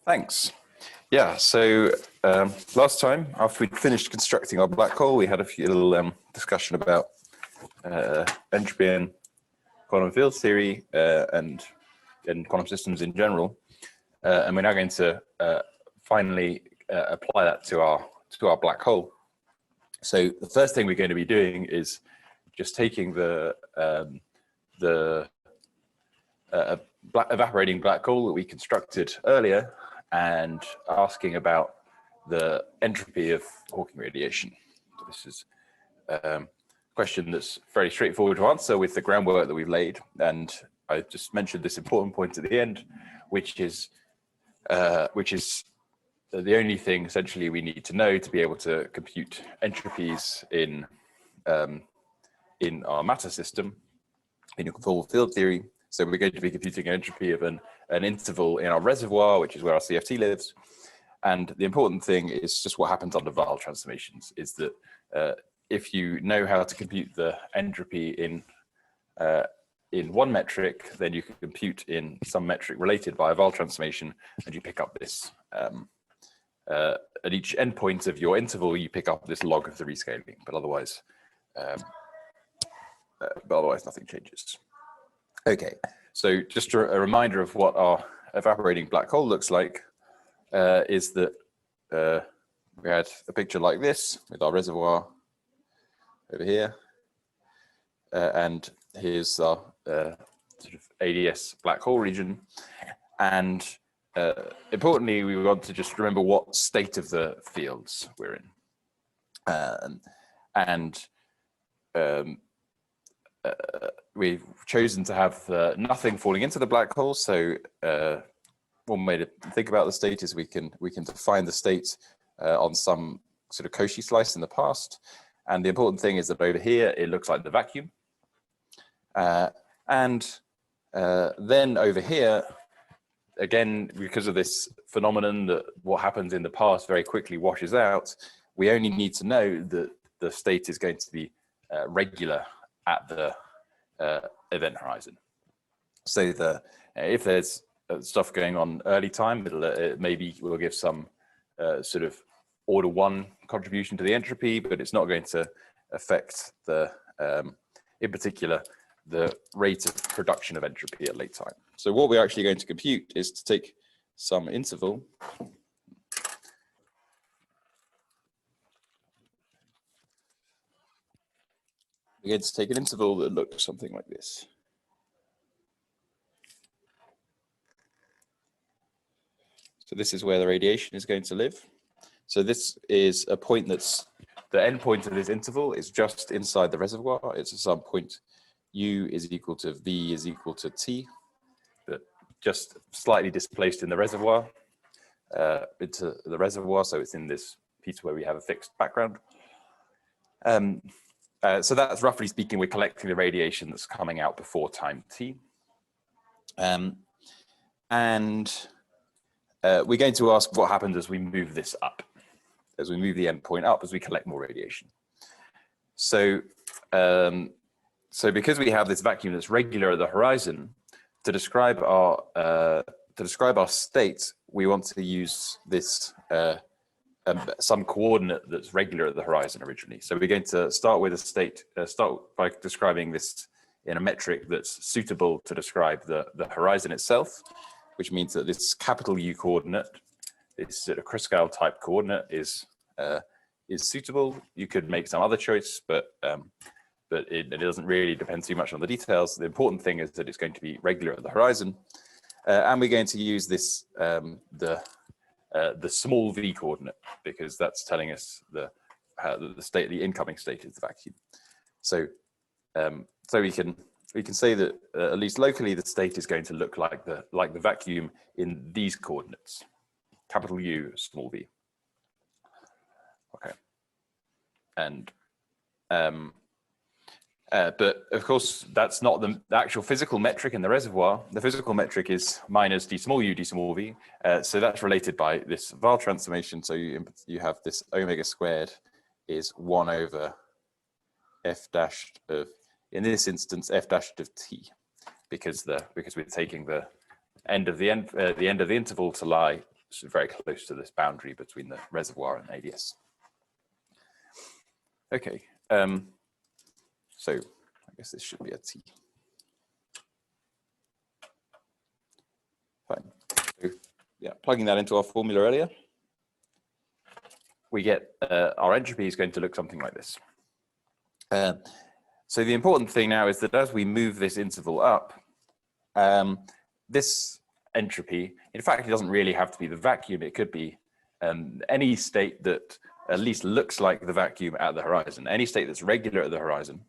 Thanks. Yeah, so last time, after we'd finished constructing our black hole, we had a few little discussion about entropy and quantum field theory and quantum systems in general. And we're now going to finally apply that to our black hole. So the first thing we're going to be doing is just taking the evaporating black hole that we constructed earlier and asking about the entropy of Hawking radiation. So this is a question that's very straightforward to answer with the groundwork that we've laid. And I just mentioned this important point at the end, which is the only thing essentially we need to know to be able to compute entropies in our matter system in conformal field theory. So we're going to be computing an entropy of an interval in our reservoir, which is where our CFT lives. And the important thing is just what happens under Weyl transformations, is that if you know how to compute the entropy in one metric, then you can compute in some metric related by a Weyl transformation, and you pick up this, at each endpoint of your interval, you pick up this log of the rescaling, but otherwise nothing changes. Okay, so just a reminder of what our evaporating black hole looks like is that we had a picture like this with our reservoir over here, and here's our sort of ADS black hole region. And importantly, we want to just remember what state of the fields we're in. We've chosen to have nothing falling into the black hole. So one way to think about the state is we can define the state on some sort of Cauchy slice in the past. And the important thing is that over here, it looks like the vacuum. Then over here, again, because of this phenomenon that what happens in the past very quickly washes out, we only need to know that the state is going to be regular at the event horizon. So if there's stuff going on early time, it maybe will give some sort of order 1 contribution to the entropy, but it's not going to affect in particular, the rate of production of entropy at late time. So what we're actually going to compute is to take some interval. We're going to take an interval that looks something like this. So this is where the radiation is going to live. So this is a point that's, the endpoint of this interval is just inside the reservoir. It's at some point U is equal to V is equal to T, but just slightly displaced in the reservoir, into the reservoir. So it's in this piece where we have a fixed background. So that's roughly speaking, we're collecting the radiation that's coming out before time t. We're going to ask what happens as we move this up, as we move the endpoint up, as we collect more radiation. So, because we have this vacuum that's regular at the horizon, to describe our state, we want to use this some coordinate that's regular at the horizon originally. So we're going to start with a state, start by describing this in a metric that's suitable to describe the horizon itself, which means that this capital U coordinate, this sort of Kruskal type coordinate is suitable. You could make some other choice, but it doesn't really depend too much on the details. The important thing is that it's going to be regular at the horizon. And we're going to use this, the small v coordinate, because that's telling us the incoming state is the vacuum. So we can say that at least locally the state is going to look like the vacuum in these coordinates, capital U, small v. Okay, and but of course that's not the actual physical metric in the reservoir. The physical metric is minus d small u d small v. So that's related by this Weyl transformation. So you have this omega squared is 1 over f dashed of, in this instance, f dashed of t, because we're taking the end of the interval to lie very close to this boundary between the reservoir and ADS. Okay, so I guess this should be a T. Fine. So, yeah, plugging that into our formula earlier, we get our entropy is going to look something like this. So the important thing now is that as we move this interval up, this entropy, in fact, it doesn't really have to be the vacuum. It could be any state that at least looks like the vacuum at the horizon. Any state that's regular at the horizon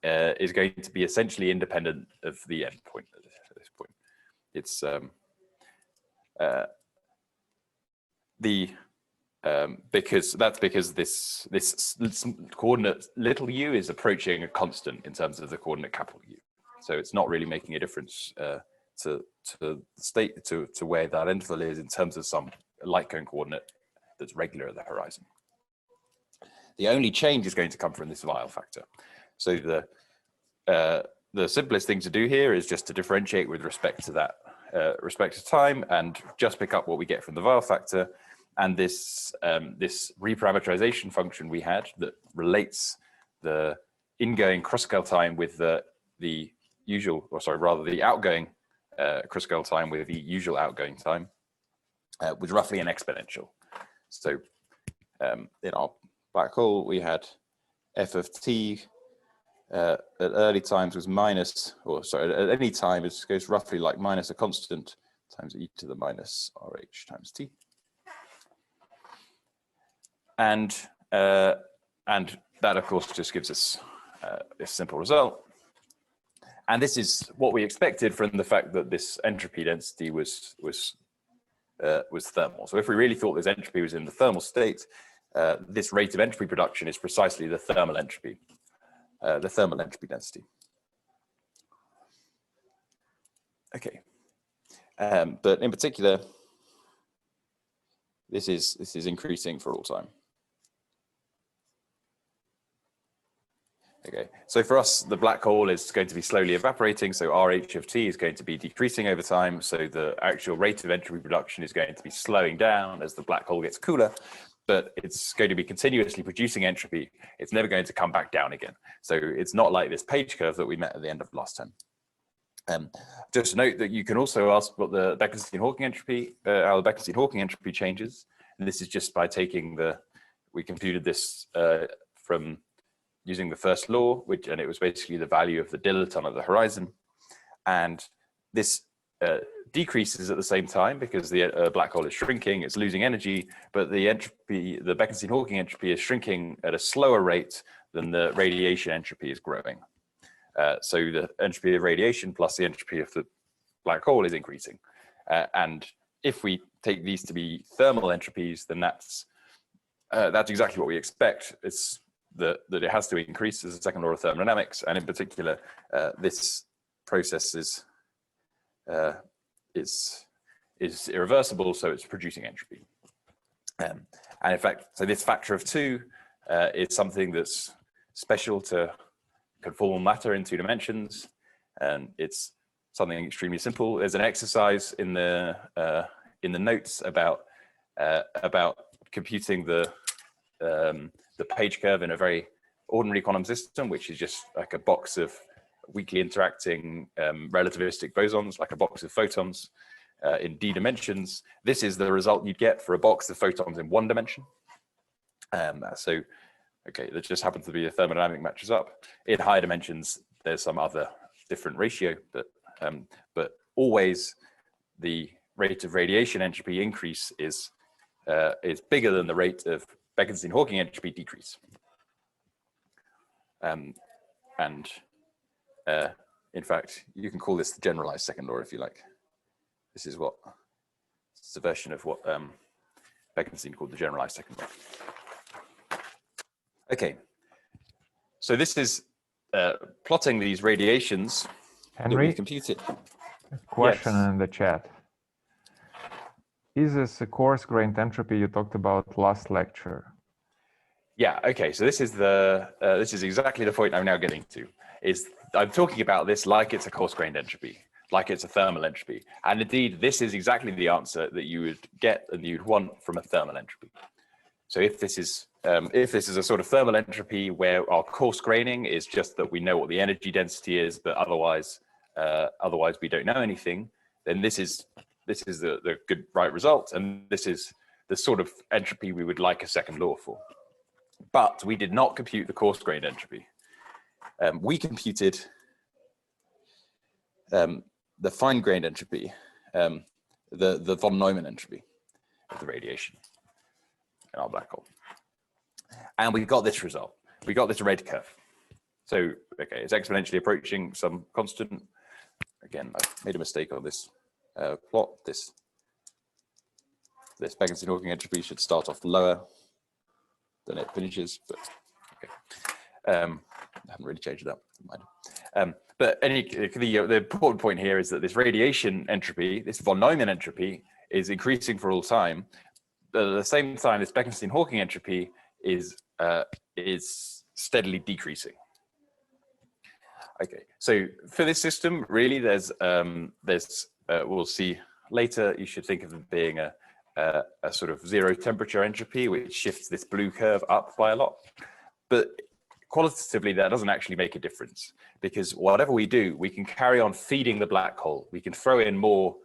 is going to be essentially independent of the endpoint at this point. It's because this coordinate little u is approaching a constant in terms of the coordinate capital U. So it's not really making a difference to the state to where that interval is in terms of some light cone coordinate that's regular at the horizon. The only change is going to come from this Weyl factor. So the simplest thing to do here is just to differentiate with respect to that respect to time and just pick up what we get from the Weyl factor. And this reparameterization function we had that relates the ingoing cross-scale time with the usual, or sorry, rather the outgoing cross-scale time with the usual outgoing time was roughly an exponential. So in our black hole, we had f of t at early times was minus, or sorry, at any time it goes roughly like minus a constant times e to the minus rh times t. And that, of course, just gives us this simple result. And this is what we expected from the fact that this entropy density was thermal. So if we really thought this entropy was in the thermal state, this rate of entropy production is precisely the thermal entropy density. Okay, but in particular, this is increasing for all time. Okay, so for us, the black hole is going to be slowly evaporating, so RH of t is going to be decreasing over time, so the actual rate of entropy production is going to be slowing down as the black hole gets cooler, but it's going to be continuously producing entropy. It's never going to come back down again. So it's not like this page curve that we met at the end of last time. Just to note that you can also ask what the Bekenstein-Hawking entropy, how the Bekenstein-Hawking entropy changes, and this is just by taking we computed this from using the first law, and it was basically the value of the dilaton at the horizon. And this decreases at the same time because the black hole is shrinking, it's losing energy, but the entropy, the Bekenstein-Hawking entropy is shrinking at a slower rate than the radiation entropy is growing. So the entropy of radiation plus the entropy of the black hole is increasing. And if we take these to be thermal entropies, then that's exactly what we expect. It's that it has to increase as a second law of thermodynamics, and in particular, this process is irreversible, so it's producing entropy. And in fact, so this factor of 2 is something that's special to conformal matter in 2 dimensions, and it's something extremely simple. There's an exercise in the notes about computing the page curve in a very ordinary quantum system, which is just like a box of weakly interacting relativistic bosons, like a box of photons in d dimensions. This is the result you'd get for a box of photons in 1 dimension. So, okay, that just happens to be a thermodynamic matches up. In higher dimensions, there's some other different ratio, but always the rate of radiation entropy increase is bigger than the rate of Bekenstein-Hawking entropy decrease. And in fact, you can call this the generalized second law if you like. This is it's a version of what Bekenstein called the generalized second law. Okay, so this is plotting these radiations that we computed. Question Yes. in the chat. Is this a coarse-grained entropy you talked about last lecture? Yeah, okay, so this is exactly the point I'm now getting to. I'm talking about this like it's a coarse-grained entropy. like it's a thermal entropy. And indeed, this is exactly the answer that you would get and you'd want from a thermal entropy. So if this is a sort of thermal entropy where our coarse graining is just that we know what the energy density is, but otherwise we don't know anything, then this is the good right result, and this is the sort of entropy we would like a second law for. But we did not compute the coarse grained entropy. We computed the fine grained entropy, the von Neumann entropy of the radiation in our black hole. And we got this result. We got this red curve. So, okay, it's exponentially approaching some constant. Again, I made a mistake on this plot. This Bekenstein-Hawking entropy should start off lower than it finishes, but okay. I haven't really changed that. But the important point here is that this radiation entropy, this von Neumann entropy, is increasing for all time. But at the same time, this Bekenstein-Hawking entropy is steadily decreasing. Okay, so for this system, really, we'll see later. You should think of it being a sort of zero temperature entropy, which shifts this blue curve up by a lot. But qualitatively, that doesn't actually make a difference, because whatever we do, we can carry on feeding the black hole. We can throw in more.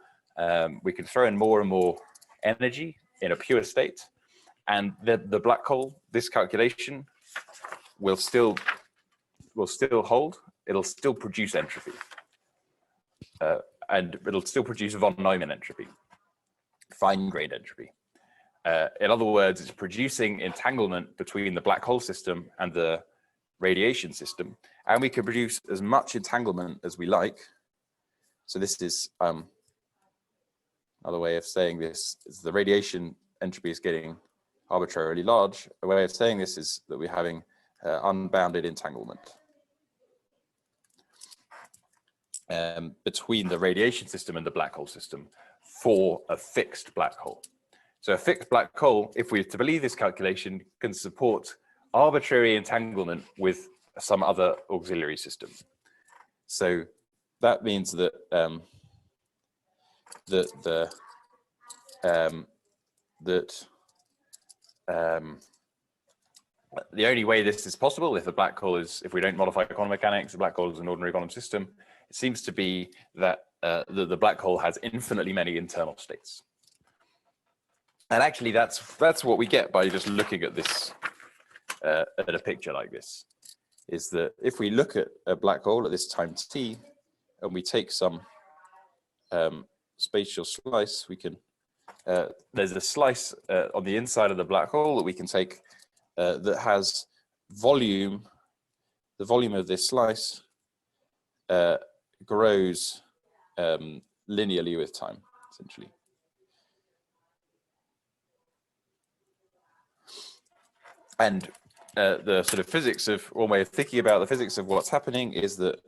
We can throw in more and more energy in a pure state, and the black hole, this calculation, will still hold. It'll still produce entropy, and it'll still produce von Neumann entropy, fine-grained entropy. In other words, it's producing entanglement between the black hole system and the radiation system, and we can produce as much entanglement as we like. So this is another way of saying this is the radiation entropy is getting arbitrarily large. A way of saying this is that we're having unbounded entanglement between the radiation system and the black hole system for a fixed black hole. So a fixed black hole, if we are to believe this calculation, can support arbitrary entanglement with some other auxiliary system. So that means that the only way this is possible, if we don't modify quantum mechanics, the black hole is an ordinary quantum system, it seems to be that the black hole has infinitely many internal states. And actually, that's what we get by just looking at this, at a picture like this, is that if we look at a black hole at this time t, and we take some spatial slice, we can, there's a slice on the inside of the black hole that we can take that has volume. The volume of this slice grows linearly with time, essentially. And the sort of physics of, one way of thinking about the physics of what's happening is that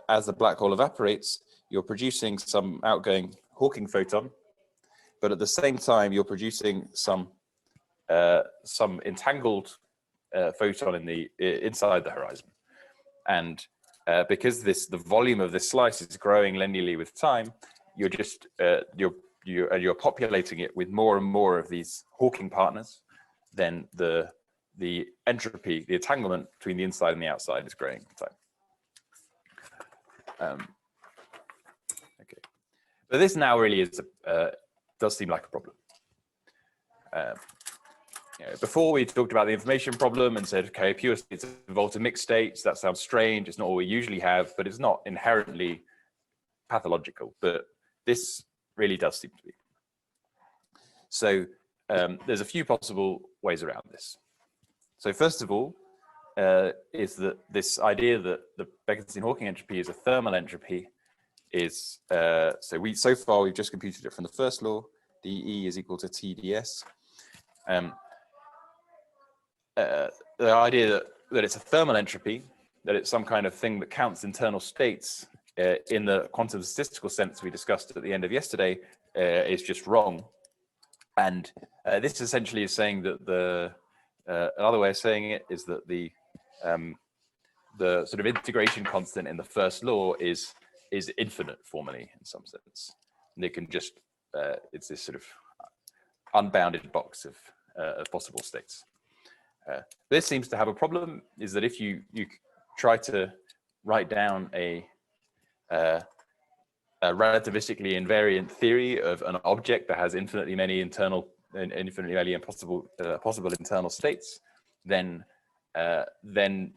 as the black hole evaporates, you're producing some outgoing Hawking photon, but at the same time, you're producing some entangled photon in the inside the horizon. And because the volume of this slice is growing linearly with time, you're just you're populating it with more and more of these Hawking partners. Then the entropy, the entanglement between the inside and the outside is growing with time. Okay, but this now really is does seem like a problem. Before we talked about the information problem and said, okay, pure states evolve to mixed states. That sounds strange. It's not what we usually have, but it's not inherently pathological. But this really does seem to be. So there's a few possible ways around this. So first of all, is that this idea that the Bekenstein-Hawking entropy is a thermal entropy is, so far we've just computed it from the first law, dE is equal to TdS. The idea that it's a thermal entropy, that it's some kind of thing that counts internal states in the quantum statistical sense we discussed at the end of yesterday is just wrong. And this essentially is saying that another way of saying it is that the sort of integration constant in the first law is is infinite formally in some sense. And it can just, it's this sort of unbounded box of possible states. This seems to have a problem, is that if you try to write down a relativistically invariant theory of an object that has infinitely many possible internal states, then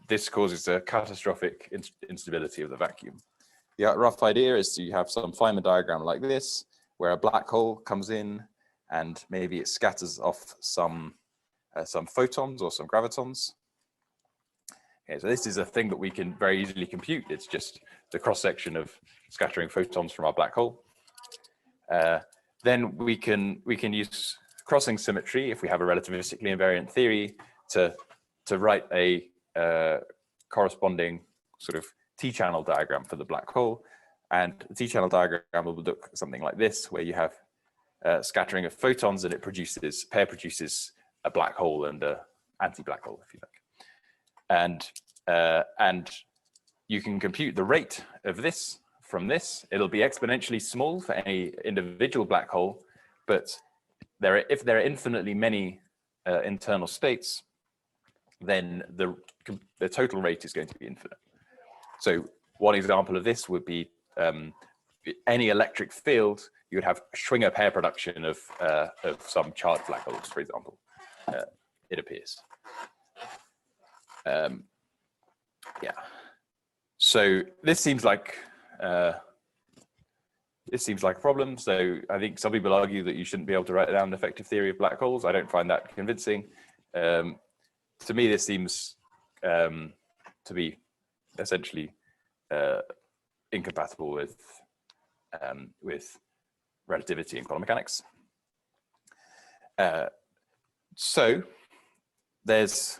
this causes a catastrophic instability of the vacuum. The rough idea is to have some Feynman diagram like this, where a black hole comes in and maybe it scatters off some photons or some gravitons. Okay, so this is a thing that we can very easily compute. It's just the cross-section of scattering photons from our black hole. Then we can use crossing symmetry, if we have a relativistically invariant theory, to write a corresponding sort of T-channel diagram for the black hole. And the T-channel diagram will look something like this, where you have scattering of photons, and it produces a black hole and an anti-black hole, if you like. And you can compute the rate of this from this. It'll be exponentially small for any individual black hole, but if there are infinitely many internal states, then the total rate is going to be infinite. So one example of this would be any electric field. You would have Schwinger pair production of some charged black holes, for example. It appears. Yeah. So this seems like a problem. So I think some people argue that you shouldn't be able to write down an effective theory of black holes. I don't find that convincing. To me, this seems to be essentially incompatible with relativity and quantum mechanics. So there's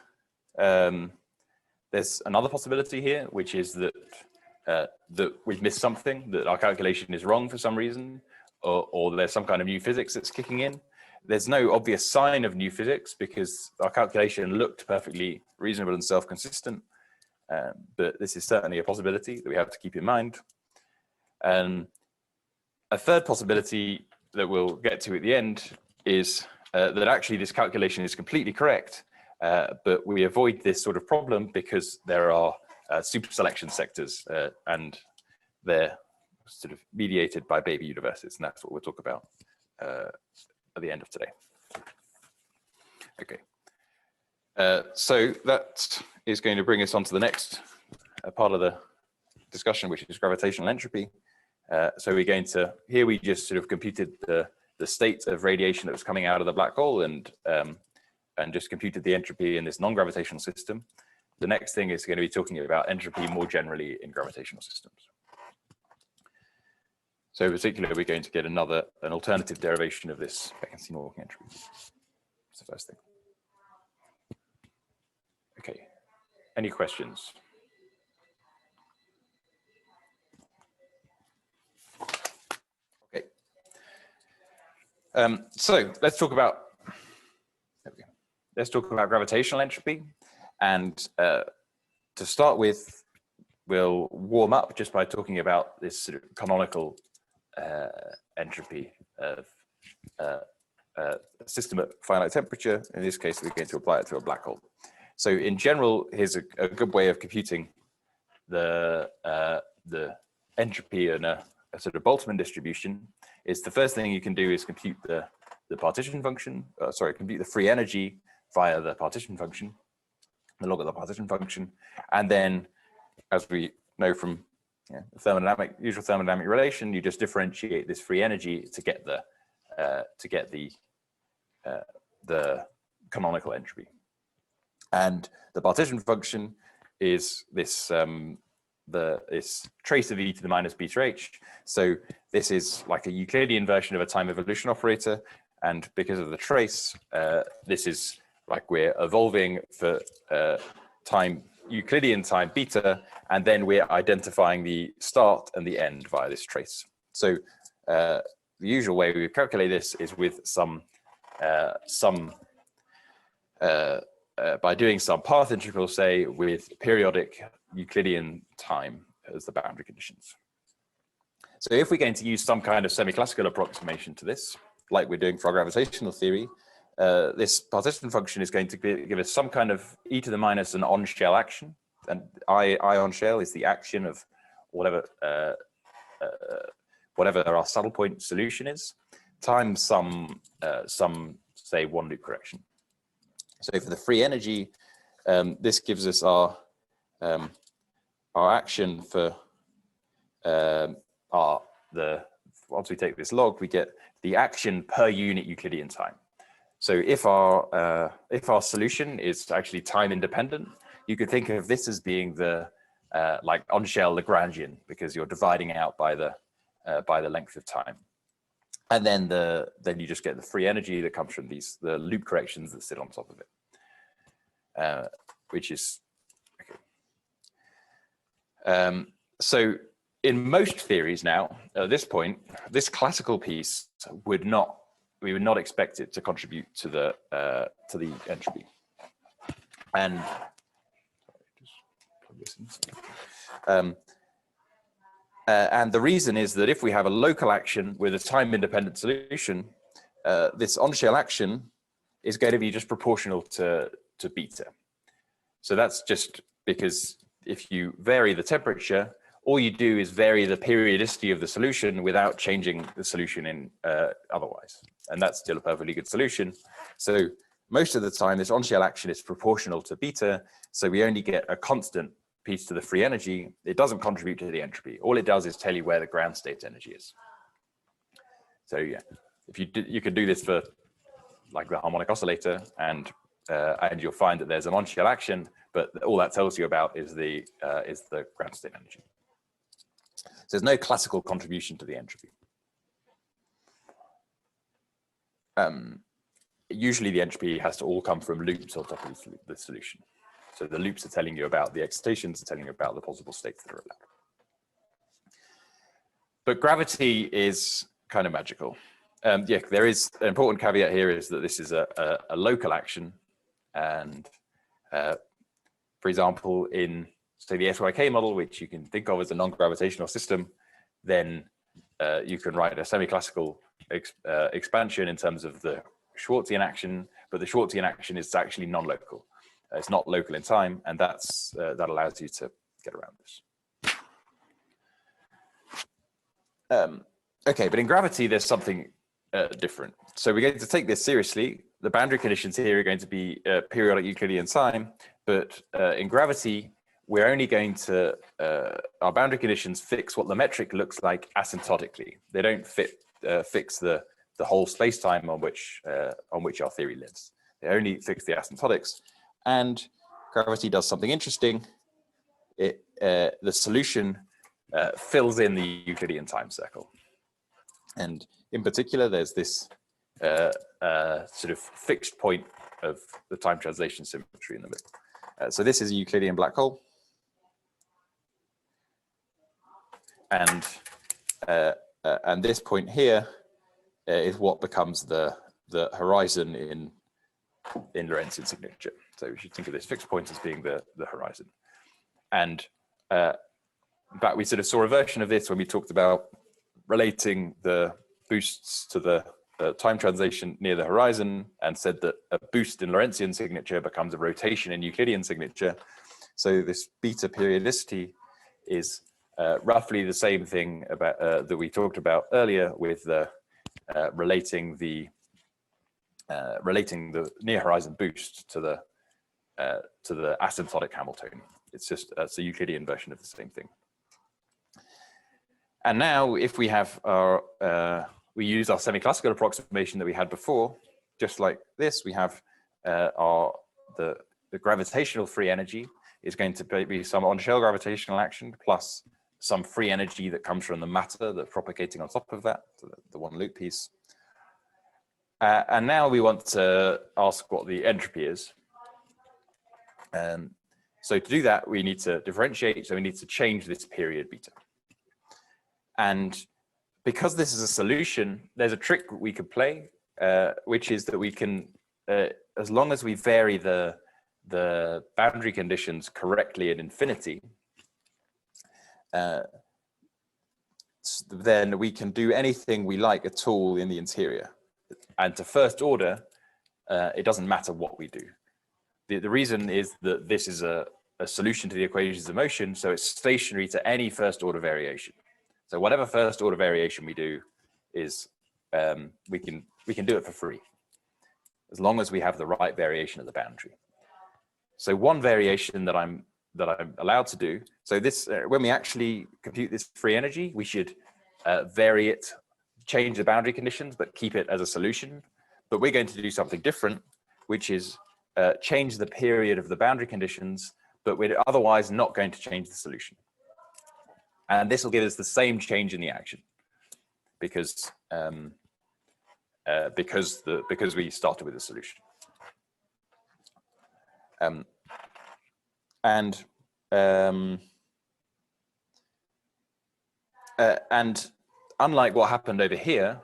another possibility here, which is that that we've missed something, that our calculation is wrong for some reason, or there's some kind of new physics that's kicking in. There's no obvious sign of new physics because our calculation looked perfectly reasonable and self-consistent, but this is certainly a possibility that we have to keep in mind. A third possibility that we'll get to at the end is that actually this calculation is completely correct, but we avoid this sort of problem because there are super selection sectors and they're sort of mediated by baby universes, and that's what we'll talk about at the end of today. Okay, so that is going to bring us on to the next part of the discussion, which is gravitational entropy. So we're going to, here we just sort of computed the state of radiation that was coming out of the black hole and just computed the entropy in this non-gravitational system. The next thing is going to be talking about entropy more generally in gravitational systems. So in particular, we're going to get an alternative derivation of this Bekenstein-Walking entropy. That's the first thing. Okay, any questions? Okay. So let's talk about gravitational entropy. And to start with, we'll warm up just by talking about this sort of canonical entropy of a system at finite temperature. In this case, we're going to apply it to a black hole. So in general, here's a good way of computing the entropy in a sort of Boltzmann distribution. Is the first thing you can do is compute the partition function, compute the free energy via the partition function, the log of the partition function. And then, as we know from the usual thermodynamic relation, you just differentiate this free energy to get the canonical entropy. And the partition function is this this trace of e to the minus beta h. So this is like a Euclidean version of a time evolution operator. And because of the trace, this is like we're evolving for Euclidean time beta, and then we're identifying the start and the end via this trace. So the usual way we calculate this is with by doing some path integral, say, with periodic Euclidean time as the boundary conditions. So if we're going to use some kind of semi-classical approximation to this, like we're doing for our gravitational theory, this partition function is going to give us some kind of e to the minus an on-shell action, and I on shell is the action of whatever whatever our saddle point solution is, times some say one loop correction. So for the free energy, this gives us our action for once we take this log, we get the action per unit Euclidean time. So if our solution is actually time independent, you could think of this as being the like on-shell Lagrangian, because you're dividing out by the length of time, and then you just get the free energy that comes from the loop corrections that sit on top of it, which is okay. So in most theories now, at this point, this classical piece we would not expect it to contribute to the entropy. And the reason is that if we have a local action with a time-independent solution, this on-shell action is going to be just proportional to beta. So that's just because if you vary the temperature, all you do is vary the periodicity of the solution without changing the solution in otherwise. And that's still a perfectly good solution. So most of the time, this on-shell action is proportional to beta. So we only get a constant piece to the free energy. It doesn't contribute to the entropy. All it does is tell you where the ground state energy is. So yeah, if you could do this for like the harmonic oscillator, and you'll find that there's an on-shell action, but all that tells you about is the ground state energy. So there's no classical contribution to the entropy. Usually the entropy has to all come from loops on top of the solution. So the loops are telling you about the excitations, are telling you about the possible states that are allowed. But gravity is kind of magical. Yeah, there is an important caveat here, is that this is a local action. And for example, in say the SYK model, which you can think of as a non-gravitational system, then you can write a semi-classical expansion in terms of the Schwarzian action, but the Schwarzian action is actually non-local. It's not local in time, and that allows you to get around this. Okay, but in gravity, there's something different. So we're going to take this seriously. The boundary conditions here are going to be periodic Euclidean time, but in gravity, we're only going to, our boundary conditions fix what the metric looks like asymptotically. They don't fix the whole space-time on which our theory lives. They only fix the asymptotics. And gravity does something interesting. The solution fills in the Euclidean time circle. And in particular, there's this sort of fixed point of the time translation symmetry in the middle. So this is a Euclidean black hole. And this point here is what becomes the horizon in Lorentzian signature. So we should think of this fixed point as being the horizon. And in fact, we sort of saw a version of this when we talked about relating the boosts to the time translation near the horizon, and said that a boost in Lorentzian signature becomes a rotation in Euclidean signature. So this beta periodicity is roughly the same thing about that we talked about earlier with the relating the near horizon boost to the asymptotic Hamiltonian. It's just it's a Euclidean version of the same thing. And now, if we have our we use our semi-classical approximation that we had before, just like this, we have the gravitational free energy is going to be some on-shell gravitational action plus some free energy that comes from the matter that's propagating on top of that, so the one loop piece. And now we want to ask what the entropy is. So to do that, we need to differentiate. So we need to change this period beta. And because this is a solution, there's a trick we could play, which is that we can, as long as we vary the boundary conditions correctly at infinity, then we can do anything we like at all in the interior. And to first order, it doesn't matter what we do. The reason is that this is a solution to the equations of motion, so it's stationary to any first order variation. So whatever first order variation we do is, we can do it for free, as long as we have the right variation at the boundary. So one variation that I'm allowed to do, so this, when we actually compute this free energy, we should vary it, change the boundary conditions, but keep it as a solution. But we're going to do something different, which is change the period of the boundary conditions, but we're otherwise not going to change the solution. And this will give us the same change in the action, because we started with a solution. And unlike what happened over here,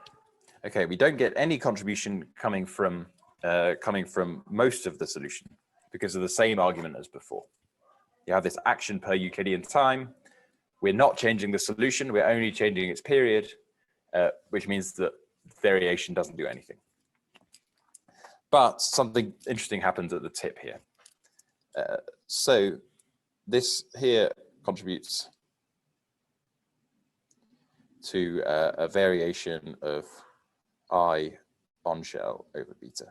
okay, we don't get any contribution coming from most of the solution because of the same argument as before. You have this action per Euclidean time. We're not changing the solution, we're only changing its period, which means that variation doesn't do anything. But something interesting happens at the tip here. So this here contributes to a variation of I on shell over beta.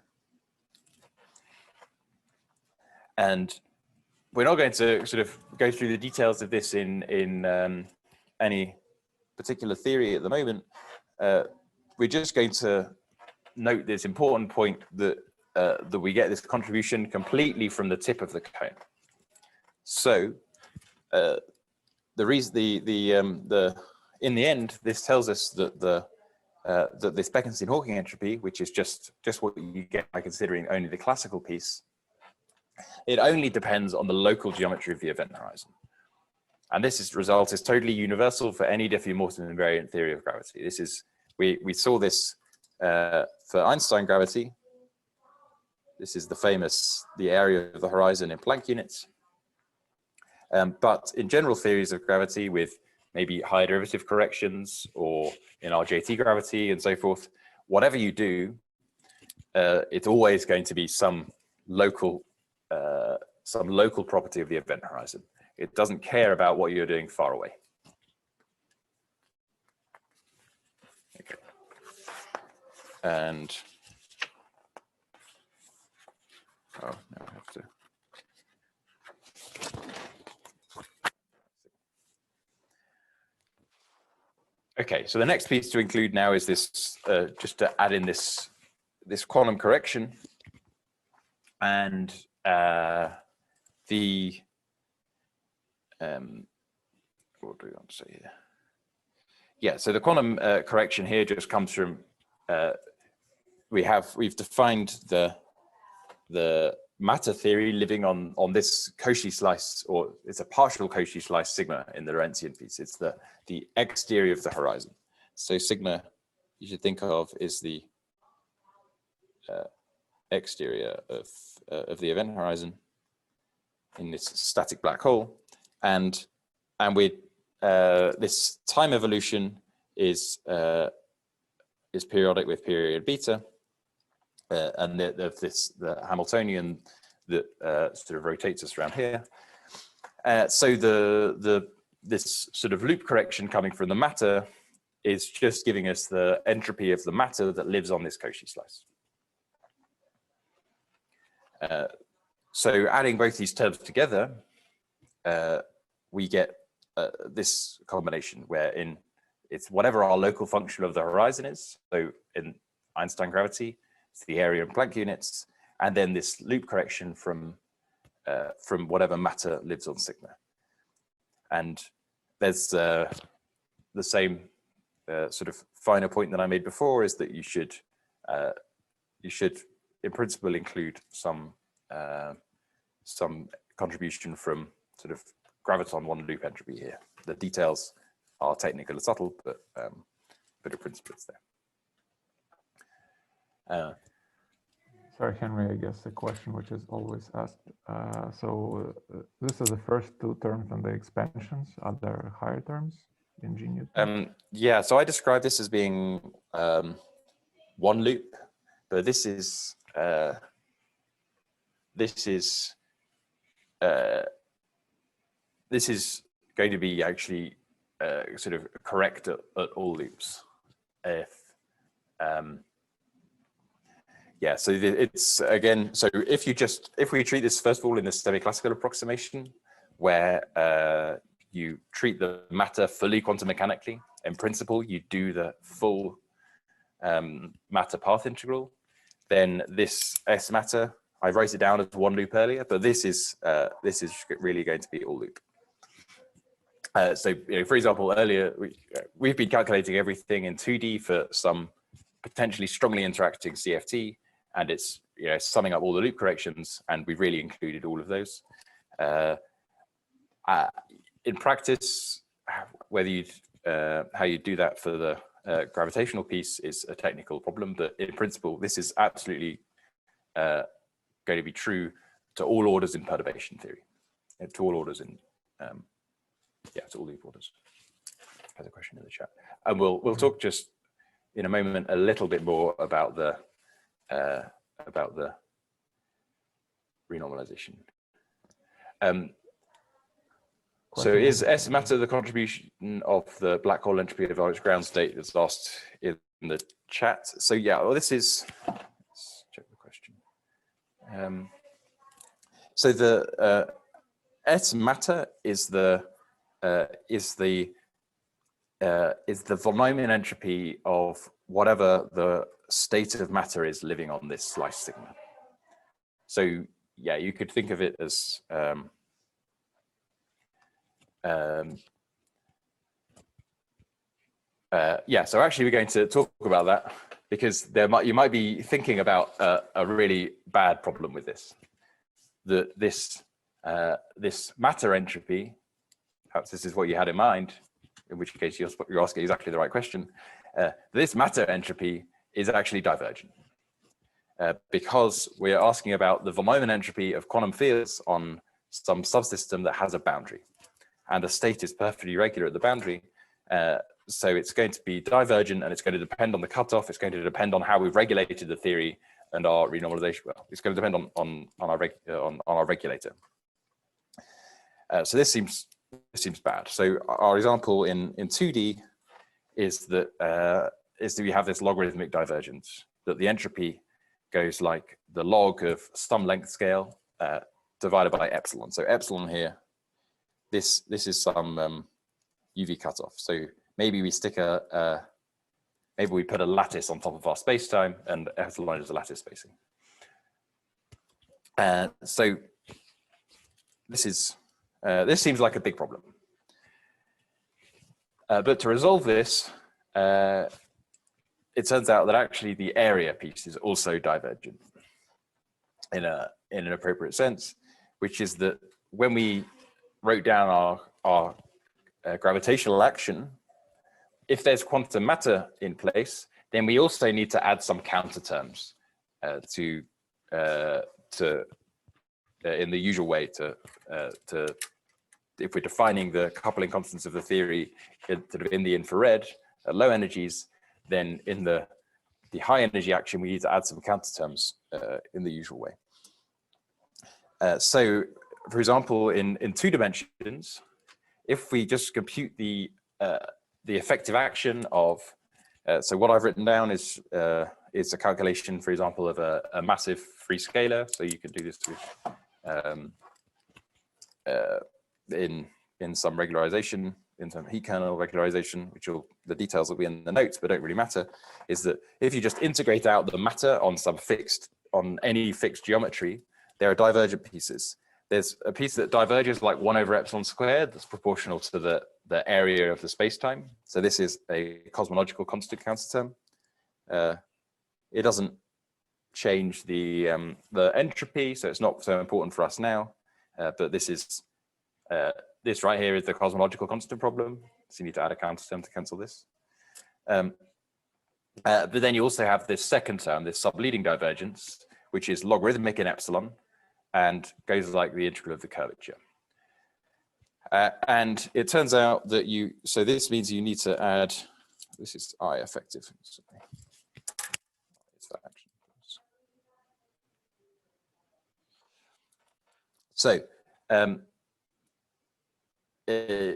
And we're not going to sort of go through the details of this in any particular theory at the moment. We're just going to note this important point that that we get this contribution completely from the tip of the cone. So the reason in the end, this tells us that that this Bekenstein-Hawking entropy, which is just what you get by considering only the classical piece, it only depends on the local geometry of the event horizon. And this result is totally universal for any Diffie-Morton invariant theory of gravity. This is, we saw this for Einstein gravity. This is the area of the horizon in Planck units. But in general theories of gravity with maybe higher derivative corrections, or in RJT gravity and so forth, whatever you do, it's always going to be some local property of the event horizon. It doesn't care about what you're doing far away. Okay. And oh, now I have to. Okay, so the next piece to include now is this, just to add in this quantum correction, and what do we want to say here? Yeah, so the quantum correction here just comes from, we've defined the matter theory living on this Cauchy slice, or it's a partial Cauchy slice sigma in the Lorentzian piece. It's the exterior of the horizon. So sigma, you should think of is the exterior of the event horizon in this static black hole, and this time evolution is periodic with period beta. And the Hamiltonian that sort of rotates us around here. So this sort of loop correction coming from the matter is just giving us the entropy of the matter that lives on this Cauchy slice. So adding both these terms together, we get this combination where it's whatever our local function of the horizon is. So in Einstein gravity, it's the area in Planck units, and then this loop correction from whatever matter lives on sigma. And there's the same sort of finer point that I made before, is that you should in principle include some contribution from sort of graviton one loop entropy here. The details are technical and subtle, but in principle it's there. Sorry, Henry, I guess a question which is always asked. So this is the first two terms and the expansions. Are there higher terms? in G Newton? Yeah, so I describe this as being one loop, but this is going to be actually sort of correct at all loops. If yeah, so it's again, so if we treat this first of all in the semi-classical approximation, where you treat the matter fully quantum mechanically, in principle you do the full matter path integral, then this S matter, I wrote it down as one loop earlier, but this is really going to be all loop. So, for example, earlier we've been calculating everything in 2D for some potentially strongly interacting CFT, and it's summing up all the loop corrections, and we've really included all of those. In practice, whether you how you do that for the gravitational piece is a technical problem, but in principle, this is absolutely going to be true to all orders in perturbation theory, to all orders in to all loop orders. Has a question in the chat, and we'll talk just in a moment a little bit more about the renormalization. So is S matter the contribution of the black hole entropy of its ground state that's asked in the chat? So yeah, well, this is, let's check the question. So the S matter is the von Neumann entropy of whatever the state of matter is living on this slice sigma. So yeah, you could think of it as yeah, so actually we're going to talk about that because you might be thinking about a really bad problem with this. This matter entropy, perhaps this is what you had in mind, in which case you're asking exactly the right question. This matter entropy is actually divergent because we're asking about the von Neumann entropy of quantum fields on some subsystem that has a boundary, and the state is perfectly regular at the boundary. So it's going to be divergent, and it's going to depend on the cutoff. It's going to depend on how we've regulated the theory and our renormalization. Well, it's going to depend on our regulator. So this seems bad. So our example in 2D is that we have this logarithmic divergence, that the entropy goes like the log of some length scale divided by epsilon. So epsilon here, this is some UV cutoff. So maybe we stick maybe we put a lattice on top of our spacetime, and epsilon is the lattice spacing. So this seems like a big problem. But to resolve this, it turns out that actually the area piece is also divergent in an appropriate sense, which is that when we wrote down our gravitational action, if there's quantum matter in place, then we also need to add some counter terms in the usual way to if we're defining the coupling constants of the theory in the infrared at low energies, then in the high energy action, we need to add some counter terms in the usual way. So, for example, in 2 dimensions, if we just compute the effective action of, so what I've written down is a calculation, for example, of a massive free scalar. So you can do this with in some regularization, in some heat kernel regularization, the details will be in the notes, but don't really matter. Is that if you just integrate out the matter on any fixed geometry, there are divergent pieces. There's a piece that diverges like 1 over epsilon squared, that's proportional to the area of the spacetime. So this is a cosmological constant counter term. It doesn't change the entropy, so it's not so important for us now. But this right here is the cosmological constant problem. So you need to add a counter term to cancel this. But then you also have this second term, this subleading divergence, which is logarithmic in epsilon and goes like the integral of the curvature. And it turns out that so this means you need to add, this is I effective. Sorry. It's that action. So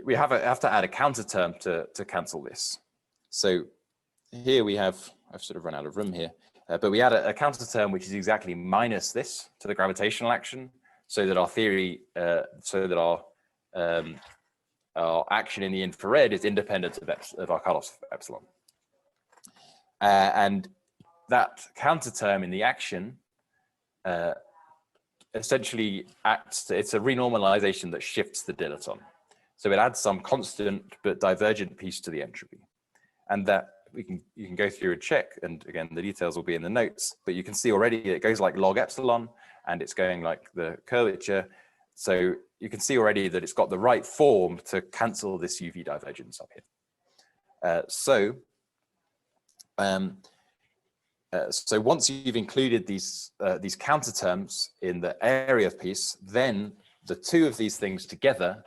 we have to add a counter term to cancel this. So here we have, I've sort of run out of room here, but we add a counter term which is exactly minus this to the gravitational action, so that our theory, our action in the infrared is independent of our cutoff epsilon. And that counter term in the action essentially it's a renormalization that shifts the dilaton. So it adds some constant but divergent piece to the entropy. And that you can go through and check, and again, the details will be in the notes, but you can see already it goes like log epsilon, and it's going like the curvature. So you can see already that it's got the right form to cancel this UV divergence up here. So once you've included these counter terms in the area piece, then the two of these things together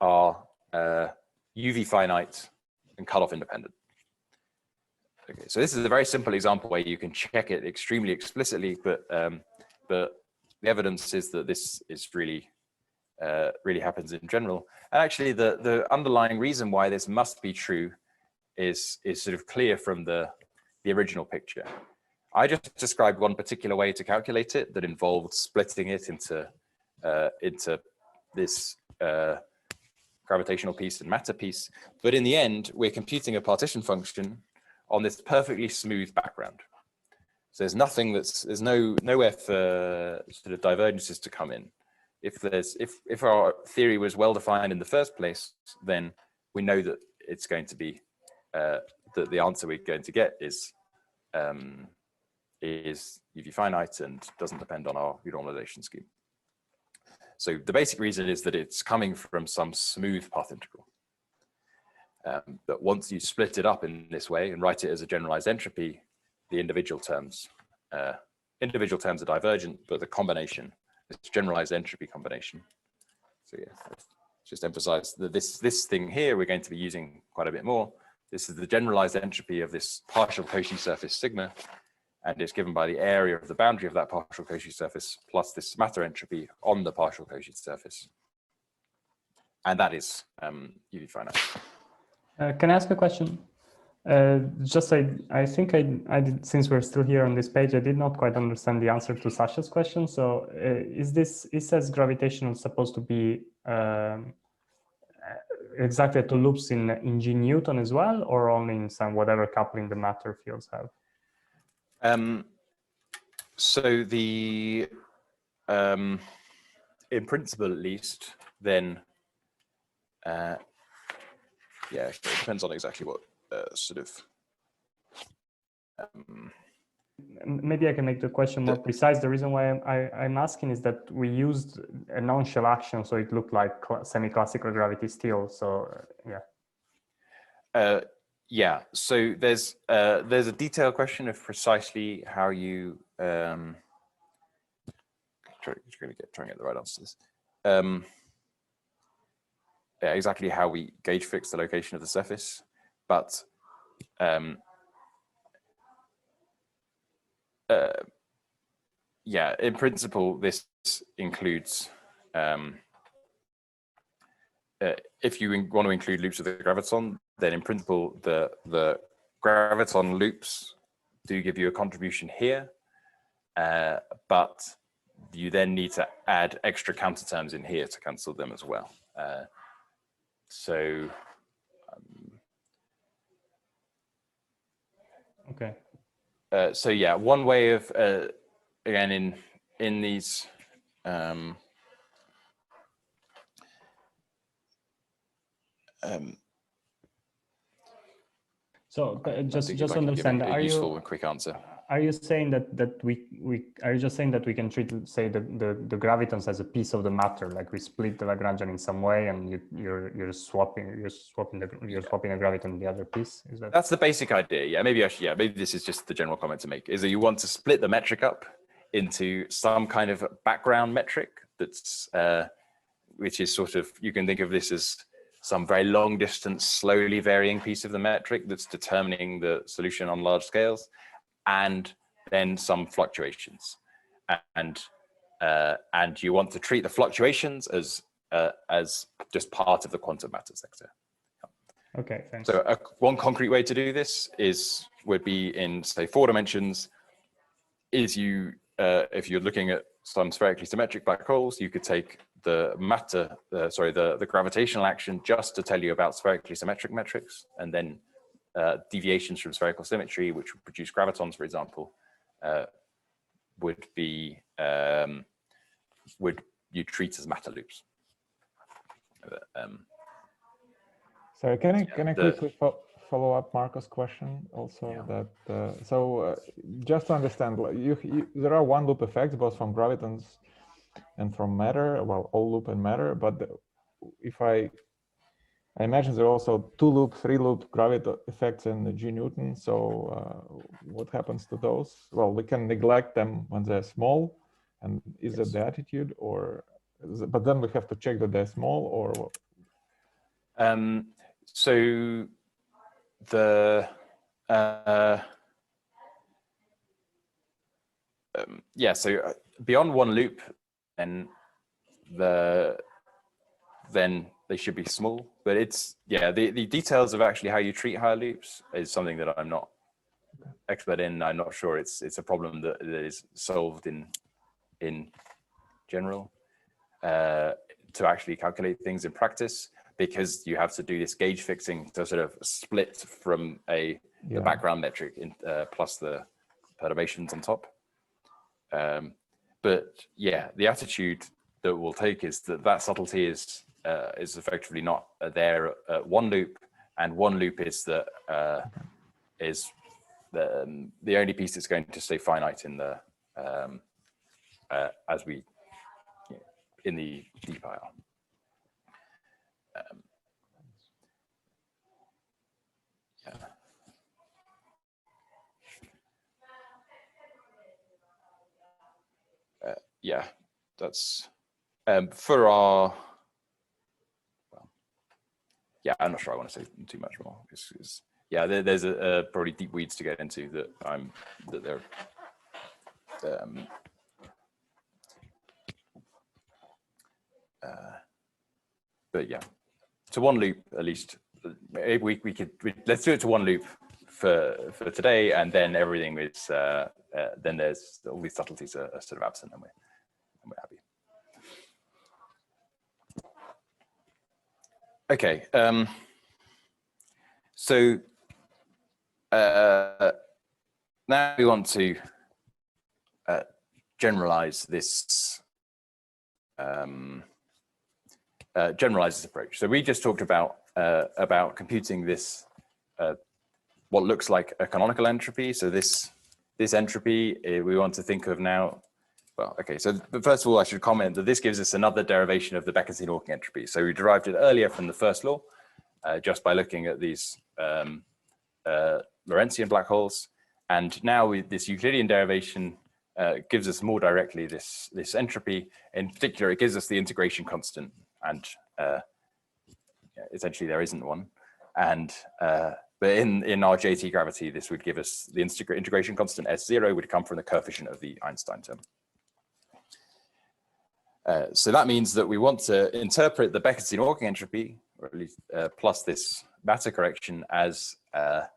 are UV finite and cutoff independent. Okay, so this is a very simple example where you can check it extremely explicitly, but the evidence is that this is really happens in general. And actually, the underlying reason why this must be true is sort of clear from the original picture. I just described one particular way to calculate it that involved splitting it into this gravitational piece and matter piece. But in the end, we're computing a partition function on this perfectly smooth background. So there's nothing there's nowhere for sort of divergences to come in. If our theory was well defined in the first place, then we know that it's going to be that the answer we're going to get is UV finite and doesn't depend on our renormalization scheme. So the basic reason is that it's coming from some smooth path integral. That once you split it up in this way and write it as a generalized entropy, the individual terms are divergent, but the combination, this generalized entropy combination. So yeah, just emphasize that this thing here we're going to be using quite a bit more. This is the generalized entropy of this partial Cauchy surface sigma, and it's given by the area of the boundary of that partial Cauchy surface plus this matter entropy on the partial Cauchy surface. And that is UV finite. Can I ask a question? I think I did, since we're still here on this page, I did not quite understand the answer to Sasha's question. So it says gravitational supposed to be exactly to loops in G Newton as well, or only in some whatever coupling the matter fields have? So the in principle at least, then yeah, it depends on exactly what sort of. Maybe I can make the question more precise. The reason why I'm asking is that we used a non-shell action, so it looked like semi-classical gravity still. So yeah. Yeah. So there's a detailed question of precisely how you trying to get the right answers. Yeah, exactly how we gauge fix the location of the surface, but yeah, in principle, this includes if you want to include loops of the graviton, then in principle the graviton loops do give you a contribution here, but you then need to add extra counter terms in here to cancel them as well. So okay. So yeah, one way of again in these so just understand, are you useful and quick answer? Are you saying that are you just saying that we can treat, say, the gravitons as a piece of the matter, like we split the Lagrangian in some way, and you're swapping a graviton in the other piece? Is that? That's the basic idea. Yeah, maybe maybe this is just the general comment to make, is that you want to split the metric up into some kind of background metric that's which is sort of, you can think of this as some very long distance, slowly varying piece of the metric that's determining the solution on large scales, and then some fluctuations. And you want to treat the fluctuations as just part of the quantum matter sector. Okay, thanks. So one concrete way to do this would be in, say, 4 dimensions. If you're looking at some spherically symmetric black holes, you could take the matter, the gravitational action just to tell you about spherically symmetric metrics, and then deviations from spherical symmetry, which would produce gravitons, for example, would you treat as matter loops. Sorry, can I quickly follow up Marco's question also? Yeah. That just to understand, there are one loop effects both from gravitons and from matter, well, all loop and matter, but if I imagine there are also 2 loop, 3 loop gravity effects in the G Newton. So what happens to those? Well, we can neglect them when they're small, and is that the attitude, or but then we have to check that they're small, or what? So the so beyond 1 loop, then they should be small. But it's the details of actually how you treat higher loops is something that I'm not expert in. I'm not sure it's a problem that is solved in general to actually calculate things in practice, because you have to do this gauge fixing to sort of split from the background metric plus the perturbations on top. But yeah, the attitude that we'll take is that subtlety is effectively not there at 1 loop, and 1 loop is the only piece that's going to stay finite in the in the d-pile. That's for our. I'm not sure I want to say too much more. There's probably deep weeds to get into that they're. But yeah, to 1 loop at least. Maybe let's do it to 1 loop for today, and then everything is then there's all these subtleties are sort of absent, and we're happy. Okay, so now we want to generalize this approach. So we just talked about computing this what looks like a canonical entropy. So this entropy we want to think of now. Well, okay, so but first of all, I should comment that this gives us another derivation of the Bekenstein-Hawking entropy. So we derived it earlier from the first law, just by looking at these Lorentzian black holes. And now this Euclidean derivation gives us more directly this entropy. In particular, it gives us the integration constant, and essentially there isn't one. And but in our JT gravity, this would give us the integration constant S0 would come from the coefficient of the Einstein term. So that means that we want to interpret the Bekenstein-Hawking entropy, or at least plus this matter correction, as a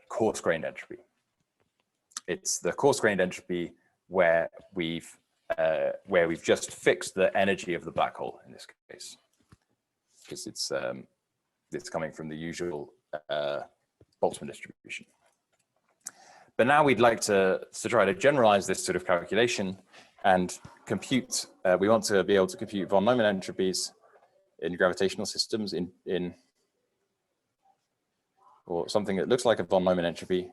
coarse-grained entropy. It's the coarse-grained entropy where we've just fixed the energy of the black hole in this case, because it's coming from the usual Boltzmann distribution. But now we'd like to try to generalize this sort of calculation and compute. We want to be able to compute von Neumann entropies in gravitational systems or something that looks like a von Neumann entropy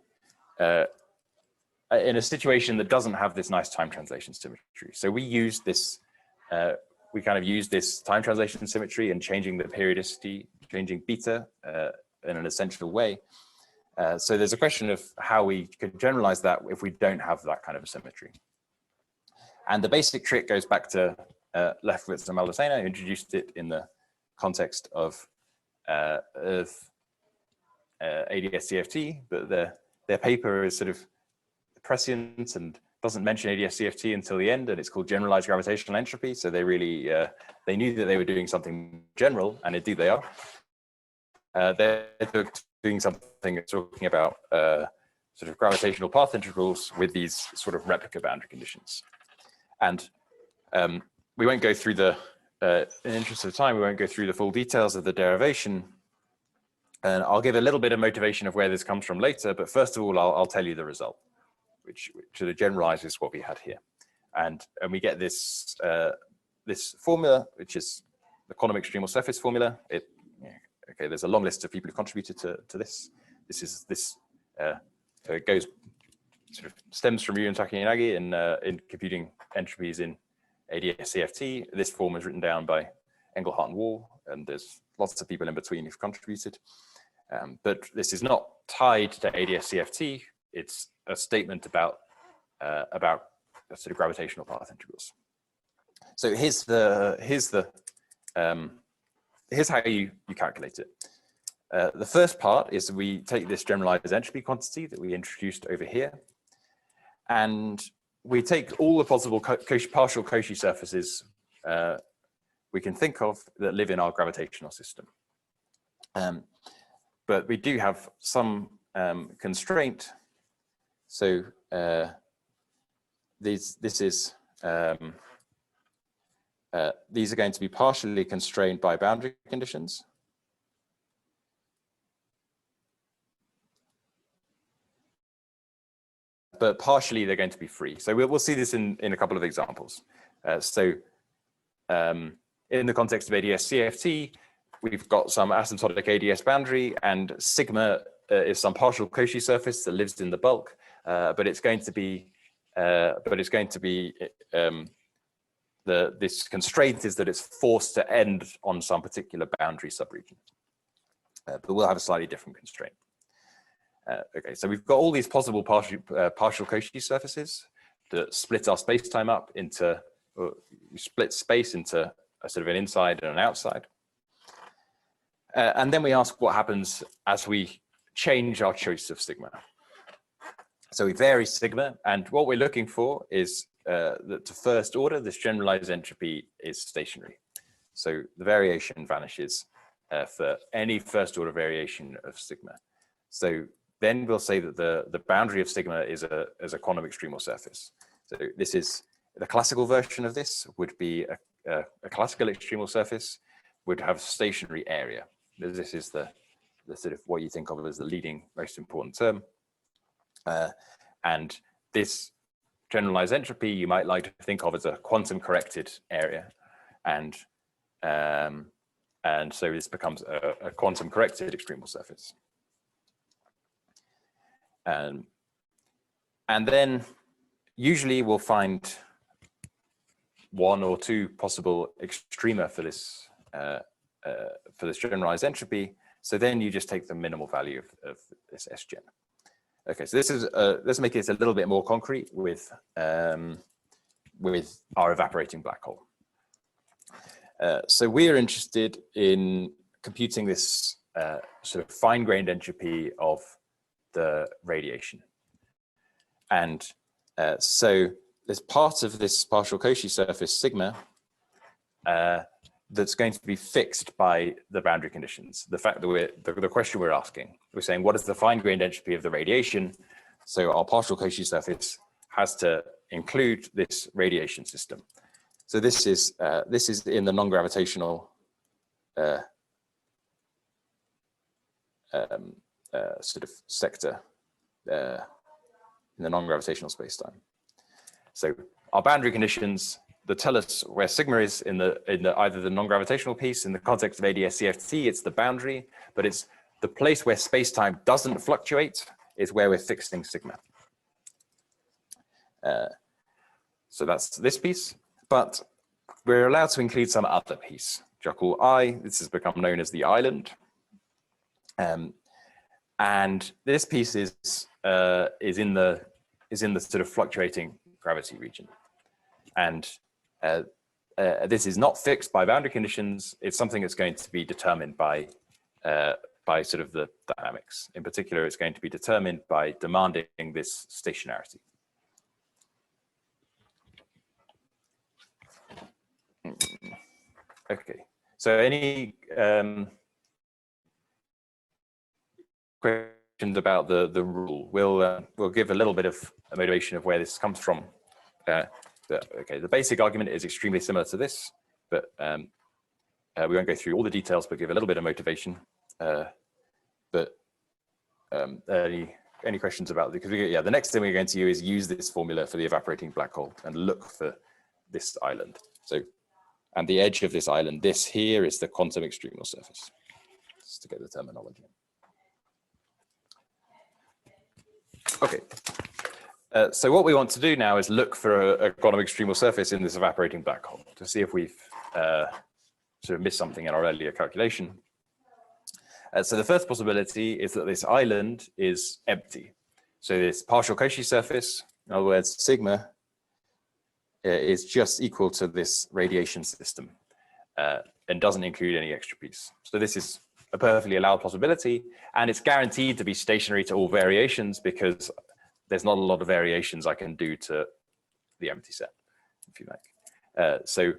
in a situation that doesn't have this nice time translation symmetry. So we use this, we kind of use this time translation symmetry and changing the periodicity, changing beta in an essential way. So there's a question of how we could generalize that if we don't have that kind of a symmetry. And the basic trick goes back to Lefkowitz and Maldacena, who introduced it in the context of ADS-CFT, but their paper is sort of prescient and doesn't mention ADS-CFT until the end, and it's called Generalized Gravitational Entropy. So they really, they knew that they were doing something general, and indeed they are. They're doing something talking about sort of gravitational path integrals with these sort of replica boundary conditions. And we won't go through the, in the interest of time, we won't go through the full details of the derivation. And I'll give a little bit of motivation of where this comes from later, but first of all, I'll tell you the result, which sort of generalizes what we had here. And we get this, this formula, which is the quantum extremal surface formula. Okay, there's a long list of people who contributed to this. So it goes, sort of stems from Yu and Takeyanagi in computing entropies in ADS-CFT. This form is written down by Engelhardt and Wall, and there's lots of people in between who've contributed. But this is not tied to ADS-CFT. It's a statement about sort of gravitational path integrals. So here's how you calculate it. The first part is we take this generalized entropy quantity that we introduced over here, and we take all the possible partial Cauchy surfaces we can think of that live in our gravitational system. But we do have some constraint. So these are going to be partially constrained by boundary conditions. But partially they're going to be free. So we'll see this in a couple of examples. In the context of ADS-CFT, we've got some asymptotic ADS boundary, and sigma is some partial Cauchy surface that lives in the bulk, but it's going to be this constraint is that it's forced to end on some particular boundary subregion. But we'll have a slightly different constraint. Okay, so we've got all these possible partial Cauchy surfaces that split our space-time up into, split space into a sort of an inside and an outside. And then we ask what happens as we change our choice of sigma. So we vary sigma, and what we're looking for is that to first order, this generalized entropy is stationary. So the variation vanishes for any first order variation of sigma. So then we'll say that the boundary of sigma is a quantum extremal surface. So this is the classical version of this would be a classical extremal surface would have stationary area. This is the sort of what you think of as the leading most important term. And this generalized entropy you might like to think of as a quantum corrected area. And so this becomes a quantum corrected extremal surface. And then usually we'll find one or two possible extrema for this generalized entropy. So then you just take the minimal value of this SGen. Okay, so this is let's make it a little bit more concrete with our evaporating black hole. So we're interested in computing this sort of fine-grained entropy of the radiation. And so there's part of this partial Cauchy surface sigma that's going to be fixed by the boundary conditions. The fact that the question we're asking, we're saying, what is the fine-grained entropy of the radiation? So our partial Cauchy surface has to include this radiation system. So this is in the non-gravitational sort of sector in the non-gravitational space-time. So our boundary conditions that tell us where sigma is in either the non-gravitational piece. In the context of ADS-CFT, it's the boundary, but it's the place where space-time doesn't fluctuate is where we're fixing sigma. So that's this piece, but we're allowed to include some other piece, which I'll call I. This has become known as the island. And this piece is in the sort of fluctuating gravity region. And this is not fixed by boundary conditions. It's something that's going to be determined by sort of the dynamics. In particular, it's going to be determined by demanding this stationarity. Okay, so any questions about the rule? We'll give a little bit of a motivation of where this comes from. Okay, the basic argument is extremely similar to this, but we won't go through all the details, but give a little bit of motivation. Any questions about it? Because the next thing we're going to do is use this formula for the evaporating black hole and look for this island. So, and the edge of this island, this here is the quantum extremal surface, just to get the terminology. Okay. So what we want to do now is look for a quantum extremal surface in this evaporating black hole to see if we've sort of missed something in our earlier calculation. So the first possibility is that this island is empty. So this partial Cauchy surface, in other words, sigma, is just equal to this radiation system and doesn't include any extra piece. So this is a perfectly allowed possibility, and it's guaranteed to be stationary to all variations because there's not a lot of variations I can do to the empty set, if you like. So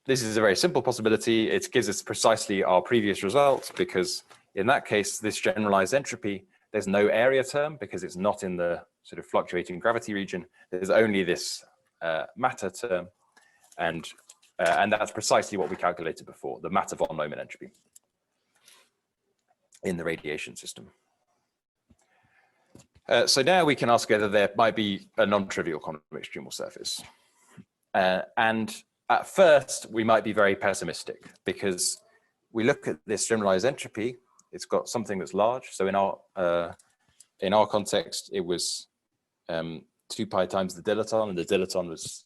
this is a very simple possibility. It gives us precisely our previous result because in that case, this generalized entropy, there's no area term because it's not in the sort of fluctuating gravity region. There's only this matter term, and that's precisely what we calculated before, the matter von Neumann entropy in the radiation system. So now we can ask whether there might be a non-trivial quantum extremal surface. And at first, we might be very pessimistic because we look at this generalized entropy, it's got something that's large. So in our context, it was 2 pi times the dilaton, and the dilaton was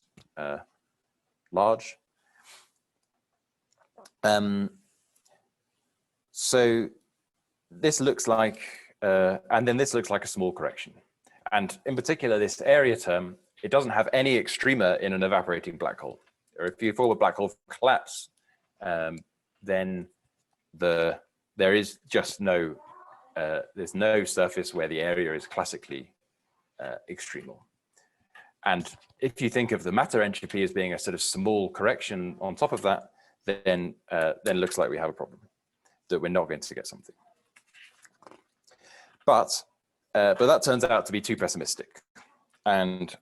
large. So this looks like, and then this looks like a small correction. And in particular, this area term, it doesn't have any extrema in an evaporating black hole. Or if you form a black hole collapse, then there is just no, there's no surface where the area is classically extremal. And if you think of the matter entropy as being a sort of small correction on top of that, then it looks like we have a problem, that we're not going to get something. But that turns out to be too pessimistic. And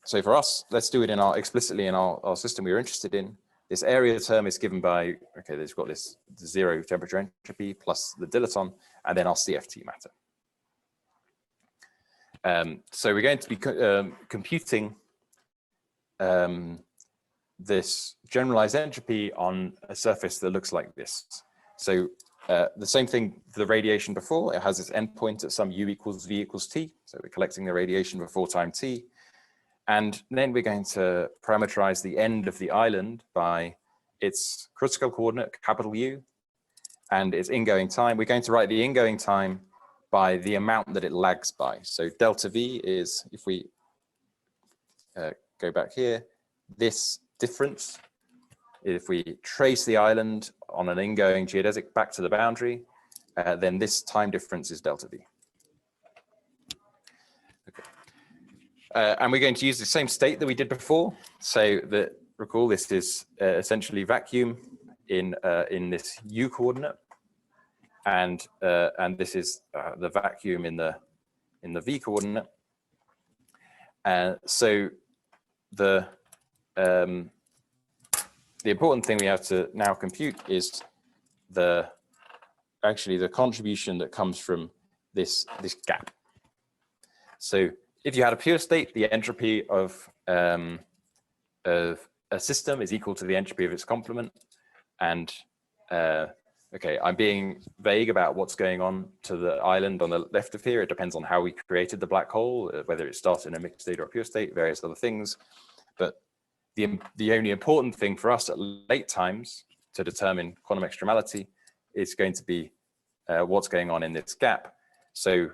so for us, let's do it in explicitly in our system we were interested in. This area term is given by, okay, there's got this 0 temperature entropy plus the dilaton, and then our CFT matter. So we're going to be computing this generalized entropy on a surface that looks like this. So the same thing for the radiation before, it has this endpoint at some u equals v equals t. So we're collecting the radiation before time t. And then we're going to parameterize the end of the island by its critical coordinate, capital U, and its ingoing time. We're going to write the ingoing time by the amount that it lags by. So delta V is, if we go back here, this difference, if we trace the island on an ingoing geodesic back to the boundary, then this time difference is delta V. Okay. And we're going to use the same state that we did before. So that, recall, this is essentially vacuum in this U coordinate, and this is the vacuum in the V coordinate. So the important thing we have to now compute is actually the contribution that comes from this gap. So if you had a pure state, the entropy of a system is equal to the entropy of its complement. And okay, I'm being vague about what's going on to the island on the left of here. It depends on how we created the black hole, whether it starts in a mixed state or a pure state, various other things. But the only important thing for us at late times to determine quantum extremality is going to be what's going on in this gap. So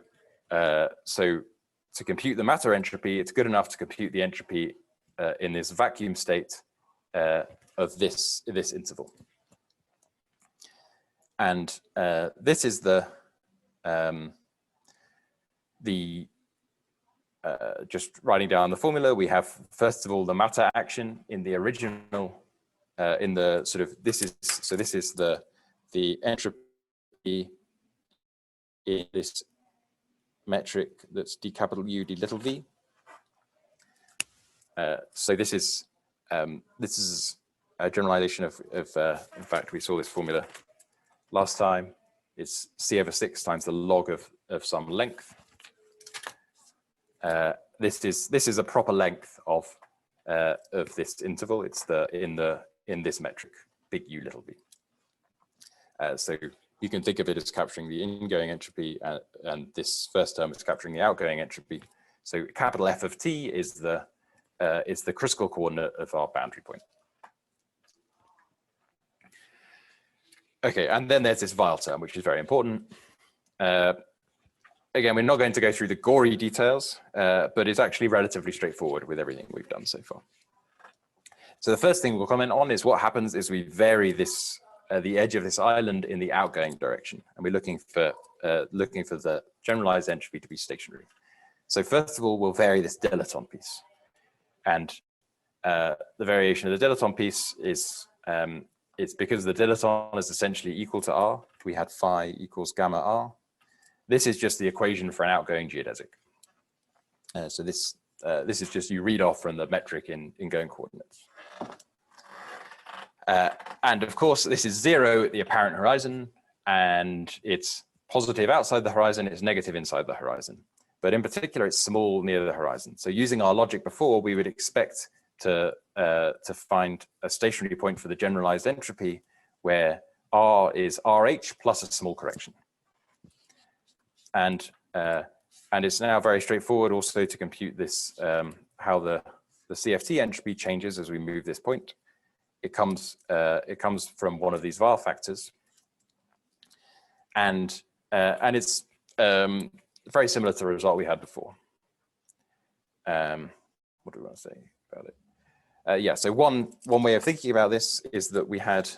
to compute the matter entropy, it's good enough to compute the entropy in this vacuum state this interval. And this is just writing down the formula. We have, first of all, the matter action in the original, in the sort of, this is the entropy in this metric that's d capital U d little v. So this is a generalization of in fact, we saw this formula last time. It's c/6 times the log of some length. This is a proper length of this interval. It's in this metric, big U little v. So you can think of it as capturing the ingoing entropy, and this first term is capturing the outgoing entropy. So capital F of t is the critical coordinate of our boundary point. Okay, and then there's this Weyl term, which is very important. Again, we're not going to go through the gory details, but it's actually relatively straightforward with everything we've done so far. So the first thing we'll comment on is what happens is we vary this the edge of this island in the outgoing direction, and we're looking for the generalized entropy to be stationary. So first of all, we'll vary this dilaton piece, and the variation of the dilaton piece is it's because the dilaton is essentially equal to r. We had phi equals gamma r. This is just the equation for an outgoing geodesic. So this is just, you read off from the metric in ingoing coordinates. And of course, this is 0 at the apparent horizon, and it's positive outside the horizon, it's negative inside the horizon. But in particular, it's small near the horizon. So using our logic before, we would expect to find a stationary point for the generalized entropy where R is RH plus a small correction. And it's now very straightforward also to compute this, how the CFT entropy changes as we move this point. It comes from one of these Weyl factors, and it's very similar to the result we had before. What do we want to say about it? Yeah, so one way of thinking about this is that we had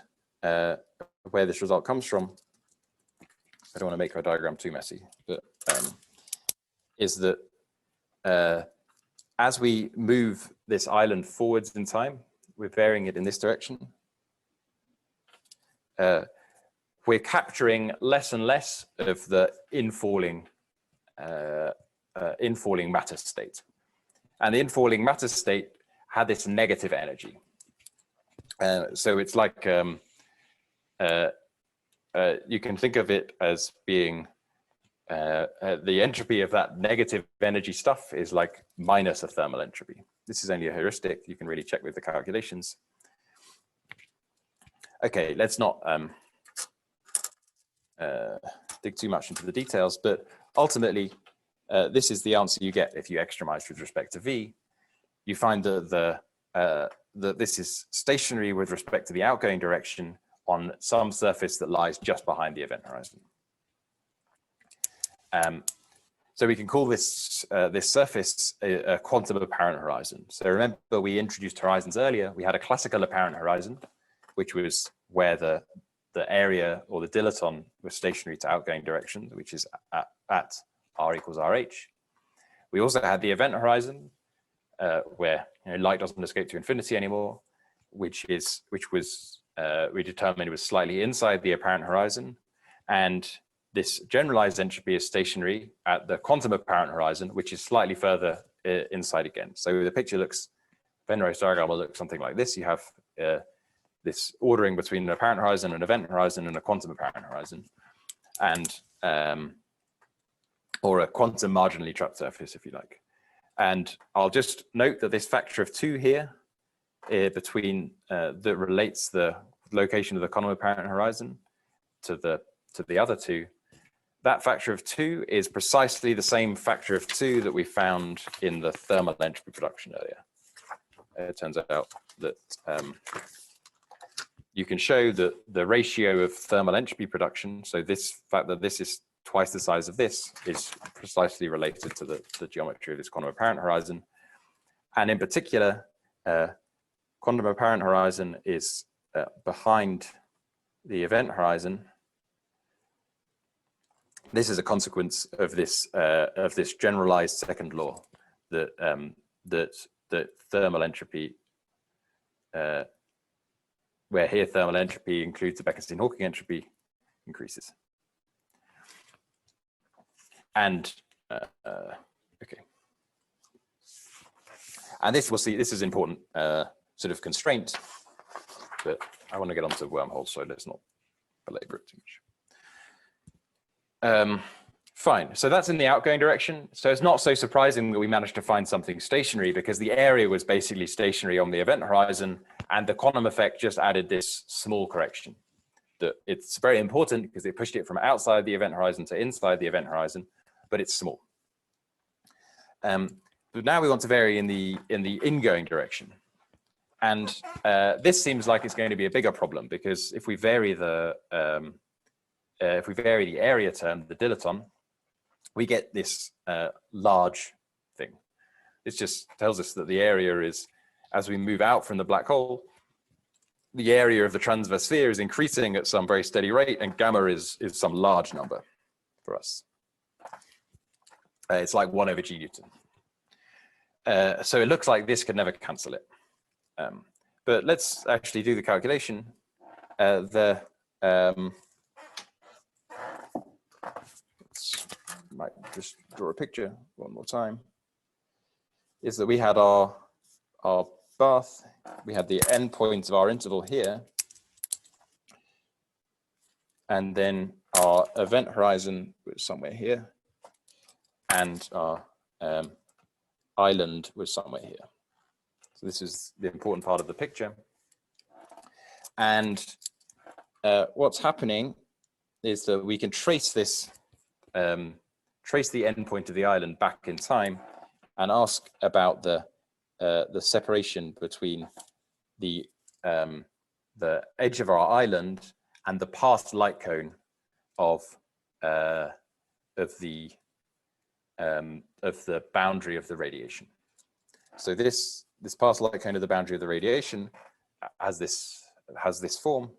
where this result comes from. I don't want to make our diagram too messy, but is that as we move this island forwards in time, we're varying it in this direction. We're capturing less and less of the infalling matter state. And the infalling matter state had this negative energy. So it's like, you can think of it as being, the entropy of that negative energy stuff is like minus a thermal entropy. This is only a heuristic. You can really check with the calculations. Okay, let's not dig too much into the details, but ultimately, this is the answer you get if you extremize with respect to V. You find that that this is stationary with respect to the outgoing direction on some surface that lies just behind the event horizon. So we can call this this surface a quantum apparent horizon. So remember, we introduced horizons earlier. We had a classical apparent horizon, which was where the area or the dilaton was stationary to outgoing direction, which is at r equals RH. We also had the event horizon, where light doesn't escape to infinity anymore, which was we determined was slightly inside the apparent horizon, and this generalized entropy is stationary at the quantum apparent horizon, which is slightly further inside again. So the picture looks, Venro's diagram will look something like this. You have this ordering between an apparent horizon, an event horizon, and a quantum apparent horizon, and or a quantum marginally trapped surface, if you like. And I'll just note that this factor of 2 here between that relates the location of the quantum apparent horizon to the other two. That factor of 2 is precisely the same factor of 2 that we found in the thermal entropy production earlier. It turns out that you can show that the ratio of thermal entropy production, so this fact that this is twice the size of this, is precisely related to the geometry of this quantum apparent horizon. And in particular, quantum apparent horizon is behind the event horizon. This is a consequence of this generalized second law that that thermal entropy, where here thermal entropy includes the Bekenstein-Hawking entropy, increases. And okay, and this we'll see. This is important sort of constraint, but I want to get onto wormholes, so let's not belabor it too much. Fine, so that's in the outgoing direction. So it's not so surprising that we managed to find something stationary, because the area was basically stationary on the event horizon, and the quantum effect just added this small correction. That it's very important because it pushed it from outside the event horizon to inside the event horizon, but it's small. But now we want to vary in the ingoing direction. And this seems like it's going to be a bigger problem, because if we vary the area term, the dilaton, we get this large thing. This just tells us that the area is, as we move out from the black hole, the area of the transverse sphere is increasing at some very steady rate, and gamma is some large number for us. It's like 1 over g Newton. So it looks like this could never cancel it. But let's actually do the calculation. Might just draw a picture one more time. Is that we had our path, we had the endpoint of our interval here, and then our event horizon was somewhere here, and our island was somewhere here. So this is the important part of the picture. And what's happening is that we can trace this, trace the endpoint of the island back in time, and ask about the separation between the edge of our island and the path light cone of the boundary of the radiation. So this path light cone of the boundary of the radiation has this form,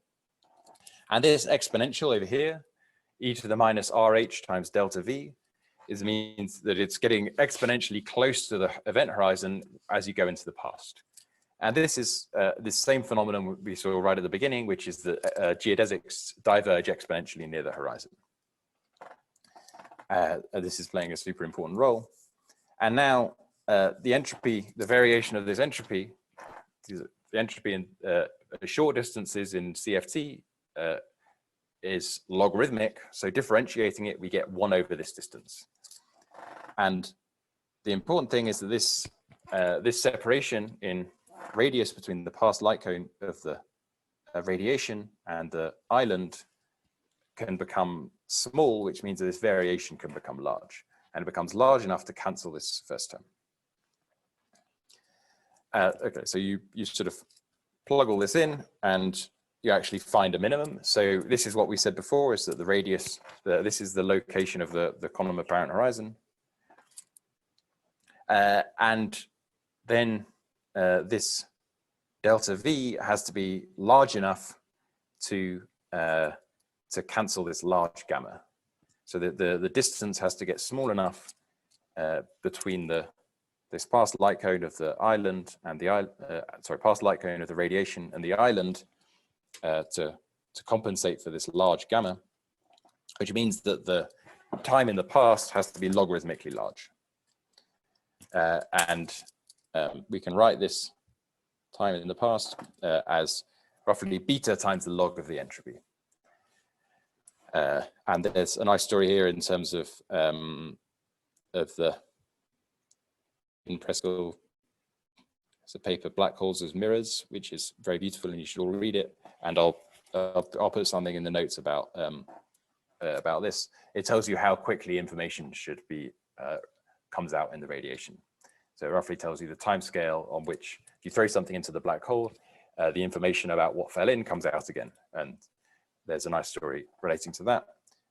and this exponential over here, e to the minus RH times delta V, means that it's getting exponentially close to the event horizon as you go into the past. And this is this same phenomenon we saw right at the beginning, which is that geodesics diverge exponentially near the horizon. This is playing a super important role. And now the entropy, the variation of this entropy, the entropy in short distances in CFT is logarithmic. So differentiating it, we get 1 over this distance. And the important thing is that this this separation in radius between the past light cone of the radiation and the island can become small, which means that this variation can become large, and it becomes large enough to cancel this first term. Okay, so you sort of plug all this in and you actually find a minimum. So this is what we said before, is that the radius, this is the location of the quantum apparent horizon. And then this delta V has to be large enough to cancel this large gamma. So the distance has to get small enough between this past light cone of the island and the past light cone of the radiation and the island to compensate for this large gamma, which means that the time in the past has to be logarithmically large. And we can write this time in the past as roughly beta times the log of the entropy. And there's a nice story here in terms of the in Presco, it's a paper, Black Holes as Mirrors, which is very beautiful and you should all read it. And I'll put something in the notes about this. It tells you how quickly information should be comes out in the radiation. So it roughly tells you the time scale on which if you throw something into the black hole, the information about what fell in comes out again. And there's a nice story relating to that.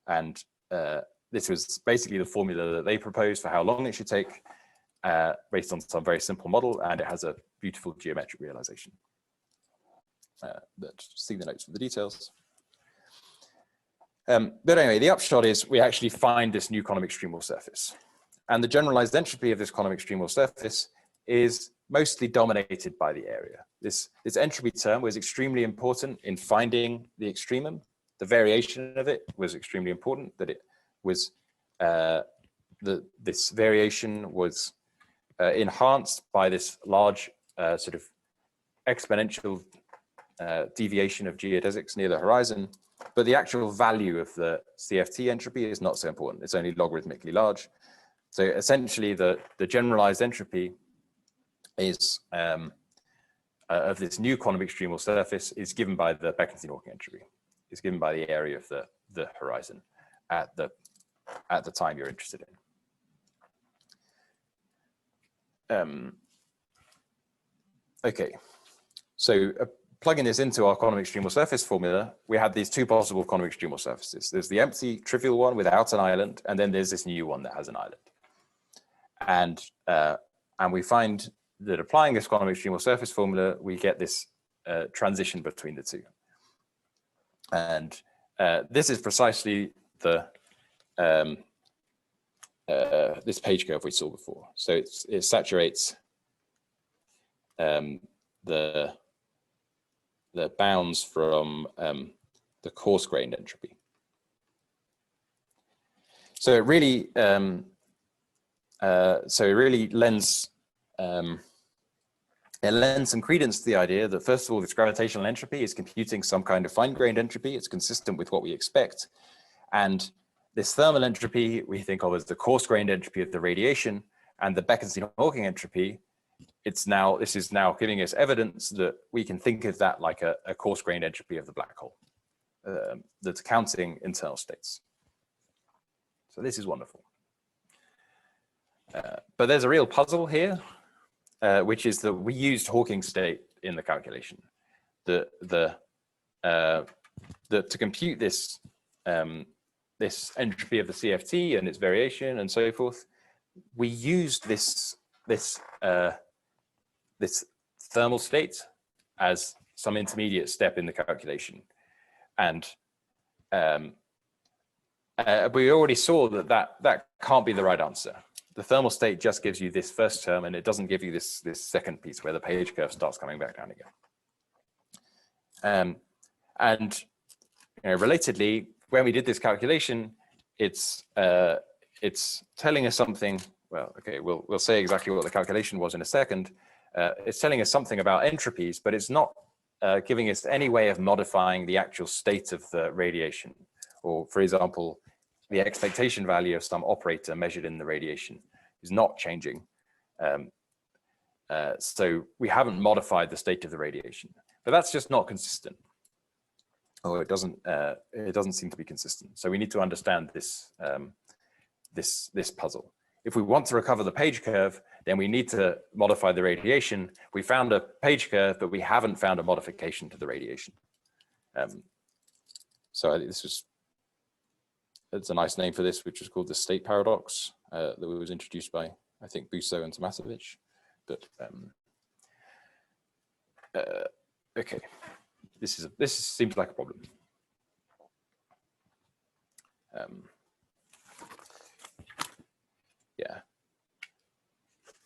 And this was basically the formula that they proposed for how long it should take based on some very simple model, and it has a beautiful geometric realization. see the notes for the details. But anyway, the upshot is we actually find this new quantum extremal surface. And the generalized entropy of this quantum extremal surface is mostly dominated by the area. This entropy term was extremely important in finding the extremum. The variation of it was extremely important, that it was, this variation was enhanced by this large sort of exponential deviation of geodesics near the horizon. But the actual value of the CFT entropy is not so important. It's only logarithmically large. So essentially the generalized entropy is of this new quantum extremal surface is given by the Bekenstein-Hawking entropy. It's given by the area of the horizon at the time you're interested in. Okay, so plugging this into our quantum extremal surface formula, we have these two possible quantum extremal surfaces. There's the empty trivial one without an island, and then there's this new one that has an island. And we find that applying this quantum extremal surface formula, we get this transition between the two. And this is precisely the this page curve we saw before. So it saturates the bounds from the coarse-grained entropy. So it really lends some credence to the idea that, first of all, this gravitational entropy is computing some kind of fine-grained entropy. It's consistent with what we expect. And this thermal entropy we think of as the coarse-grained entropy of the radiation, and the Bekenstein-Hawking entropy, this is now giving us evidence that we can think of that like a coarse-grained entropy of the black hole that's counting internal states. So this is wonderful. But there's a real puzzle here, which is that we used Hawking state in the calculation. To compute this this entropy of the CFT and its variation and so forth, we used this thermal state as some intermediate step in the calculation. And we already saw that can't be the right answer. The thermal state just gives you this first term, and it doesn't give you this second piece where the page curve starts coming back down again. And relatedly, when we did this calculation, it's telling us something. Well, okay, we'll say exactly what the calculation was in a second. It's telling us something about entropies, but it's not giving us any way of modifying the actual state of the radiation. Or, for example, the expectation value of some operator measured in the radiation is not changing. So we haven't modified the state of the radiation, but that's just not consistent. Or it doesn't seem to be consistent. So we need to understand this, this puzzle. If we want to recover the page curve, then we need to modify the radiation. We found a page curve, but we haven't found a modification to the radiation. So it's a nice name for this, which is called the state paradox, that was introduced by, I think, Busso and Tomasevich. But okay, this seems like a problem. Yeah.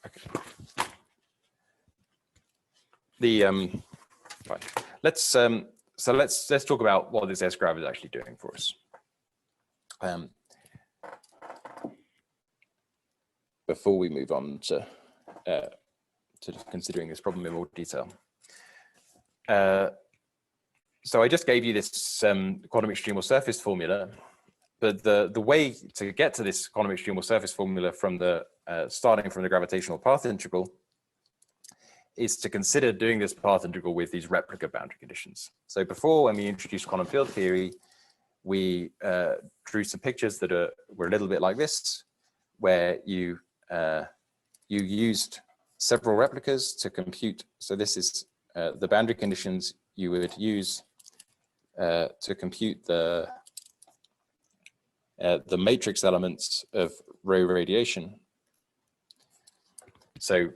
Okay. Fine. Let's talk about what this S-grav is actually doing for us. Before we move on to considering this problem in more detail. So I just gave you this quantum extremal surface formula, but the way to get to this quantum extremal surface formula from the starting from the gravitational path integral is to consider doing this path integral with these replica boundary conditions. So before, when we introduced quantum field theory, we drew some pictures that were a little bit like this, where you used several replicas to compute. So this is the boundary conditions you would use to compute the matrix elements of rho radiation. So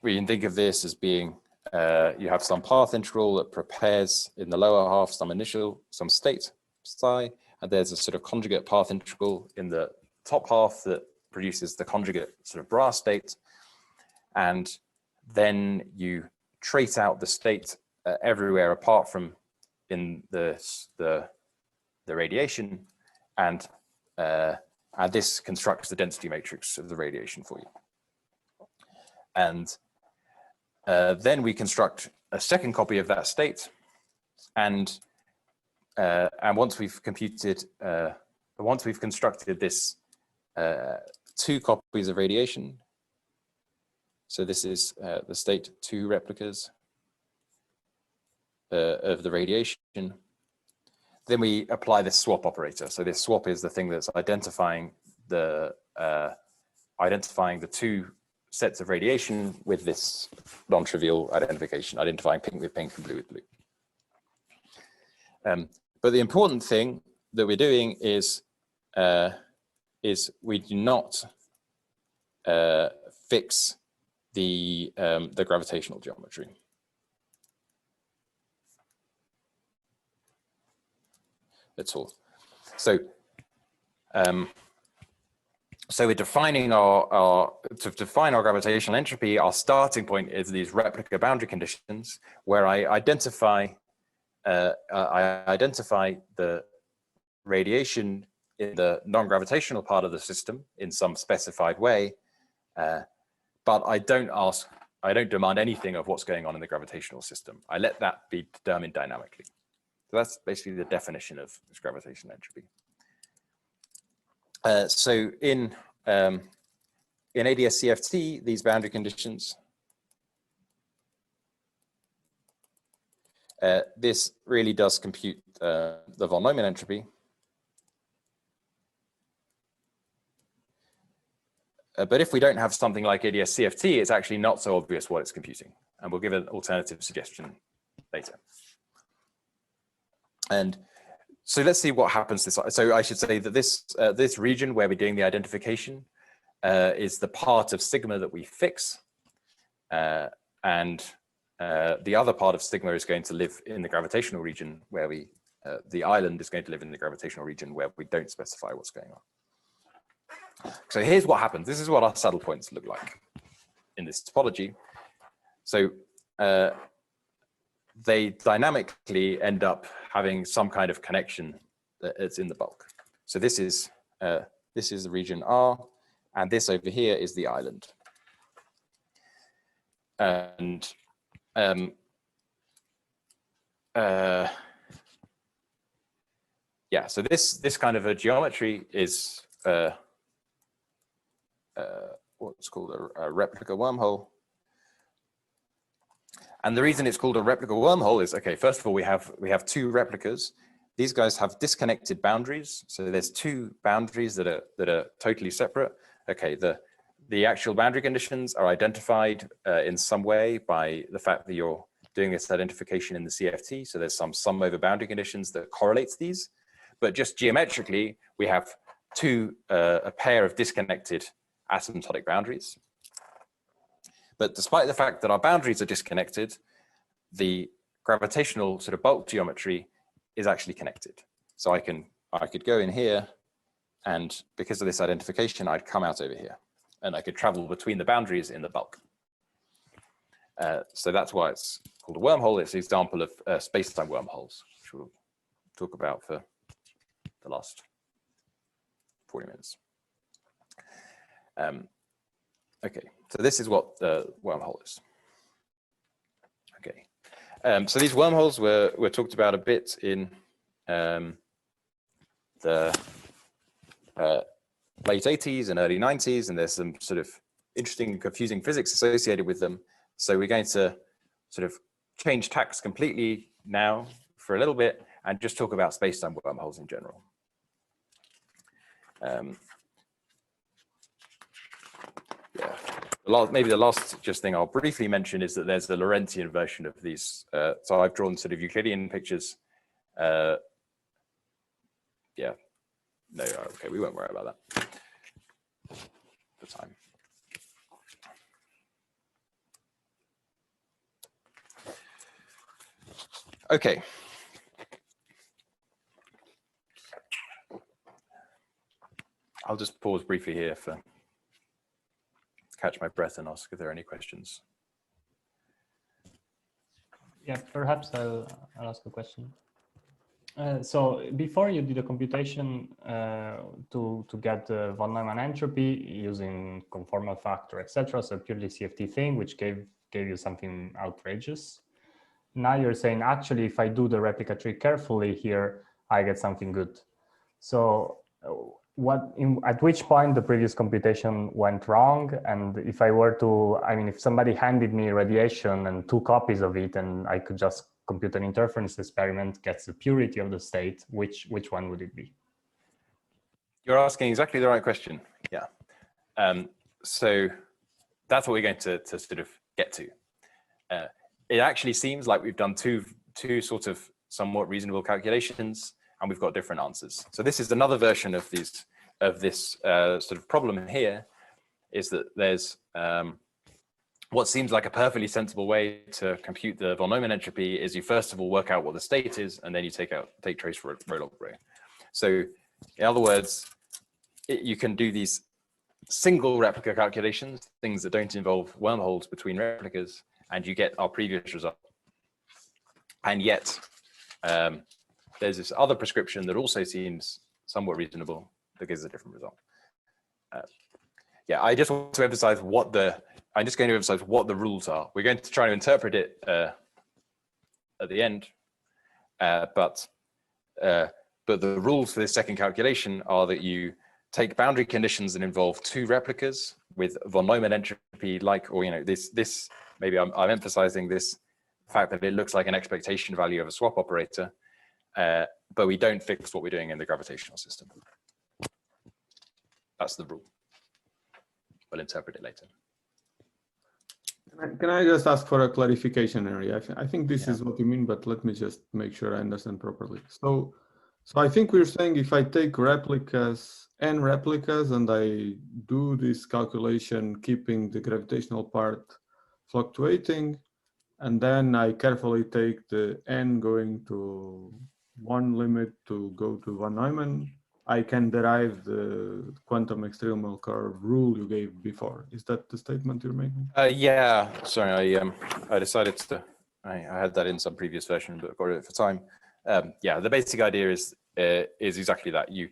we can think of this as being you have some path integral that prepares in the lower half some state psi, and there's a sort of conjugate path integral in the top half that produces the conjugate sort of bra state, and then you trace out the state everywhere apart from in the radiation, and this constructs the density matrix of the radiation for you. And then we construct a second copy of that state, and once we've constructed this 2 copies of radiation, so this is the state 2 replicas of the radiation, then we apply this swap operator. So this swap is the thing that's identifying the 2 sets of radiation with this non-trivial identification, identifying pink with pink and blue with blue. But the important thing that we're doing is we do not fix the gravitational geometry. That's all. So so we're defining to define our gravitational entropy, our starting point is these replica boundary conditions where I identify the radiation in the non-gravitational part of the system in some specified way, but I don't demand anything of what's going on in the gravitational system. I let that be determined dynamically. So that's basically the definition of this gravitational entropy. So in ADS-CFT, these boundary conditions, this really does compute the von Neumann entropy. But if we don't have something like ADS-CFT, it's actually not so obvious what it's computing. And we'll give an alternative suggestion later. And so let's see what happens this. So I should say that this region where we're doing the identification is the part of sigma that we fix, and the other part of sigma is going to live in the gravitational region where the island is going to live in the gravitational region where we don't specify what's going on. So here's what happens. This is what our saddle points look like in this topology. So they dynamically end up having some kind of connection that's in the bulk. So this is the region R, and this over here is the island. And yeah, so this kind of a geometry is what's called a replica wormhole. And the reason it's called a replica wormhole is, okay, first of all, we have 2 replicas. These guys have disconnected boundaries. So there's 2 boundaries that are totally separate. Okay, the actual boundary conditions are identified in some way by the fact that you're doing this identification in the CFT. So there's some sum over boundary conditions that correlates these. But just geometrically, we have a pair of disconnected asymptotic boundaries. But despite the fact that our boundaries are disconnected, the gravitational sort of bulk geometry is actually connected. So I could go in here, and because of this identification, I'd come out over here, and I could travel between the boundaries in the bulk. So that's why it's called a wormhole. It's an example of space-time wormholes, which we'll talk about for the last 40 minutes. Okay, so this is what the wormhole is. Okay, so these wormholes were talked about a bit in the late 80s and early 90s, and there's some sort of interesting and confusing physics associated with them. So we're going to sort of change tacks completely now for a little bit and just talk about space-time wormholes in general. Yeah. Maybe the last just thing I'll briefly mention is that there's the Lorentzian version of these. So I've drawn sort of Euclidean pictures. Yeah, no, okay, we won't worry about that for time. Okay. I'll just pause briefly here for catch my breath and ask if there are any questions. Yeah, perhaps I'll ask a question. So before you did a computation to get the von Neumann entropy using conformal factor, etc., so purely CFT thing, which gave you something outrageous. Now you're saying, actually, if I do the replica tree carefully here, I get something good. So at which point the previous computation went wrong? And if I were to, I mean, if somebody handed me radiation and 2 copies of it, and I could just compute an interference experiment, gets the purity of the state, which one would it be? You're asking exactly the right question. Yeah. So that's what we're going to sort of get to. It actually seems like we've done two sort of somewhat reasonable calculations, and we've got different answers. So this is another version of this sort of problem here, is that there's what seems like a perfectly sensible way to compute the von Neumann entropy is you first of all work out what the state is, and then you take trace rho log rho. So in other words, you can do these single replica calculations, things that don't involve wormholes between replicas, and you get our previous result. And yet, there's this other prescription that also seems somewhat reasonable that gives a different result. Yeah, I just want to emphasize I'm just going to emphasize what the rules are. We're going to try to interpret it at the end, but the rules for this second calculation are that you take boundary conditions that involve 2 replicas with von Neumann entropy, this maybe I'm emphasizing this fact that it looks like an expectation value of a swap operator, but we don't fix what we're doing in the gravitational system. That's the rule. We'll interpret it later. Can I just ask for a clarification, Harry? I think this is what you mean, but let me just make sure I understand properly. So I think we're saying if I take n replicas, and I do this calculation, keeping the gravitational part fluctuating, and then I carefully take the n going to one limit to go to von Neumann, I can derive the quantum extremal curve rule you gave before. Is that the statement you're making? Yeah, sorry, I decided to, I had that in some previous version, but got it for time. Yeah, the basic idea is exactly that. You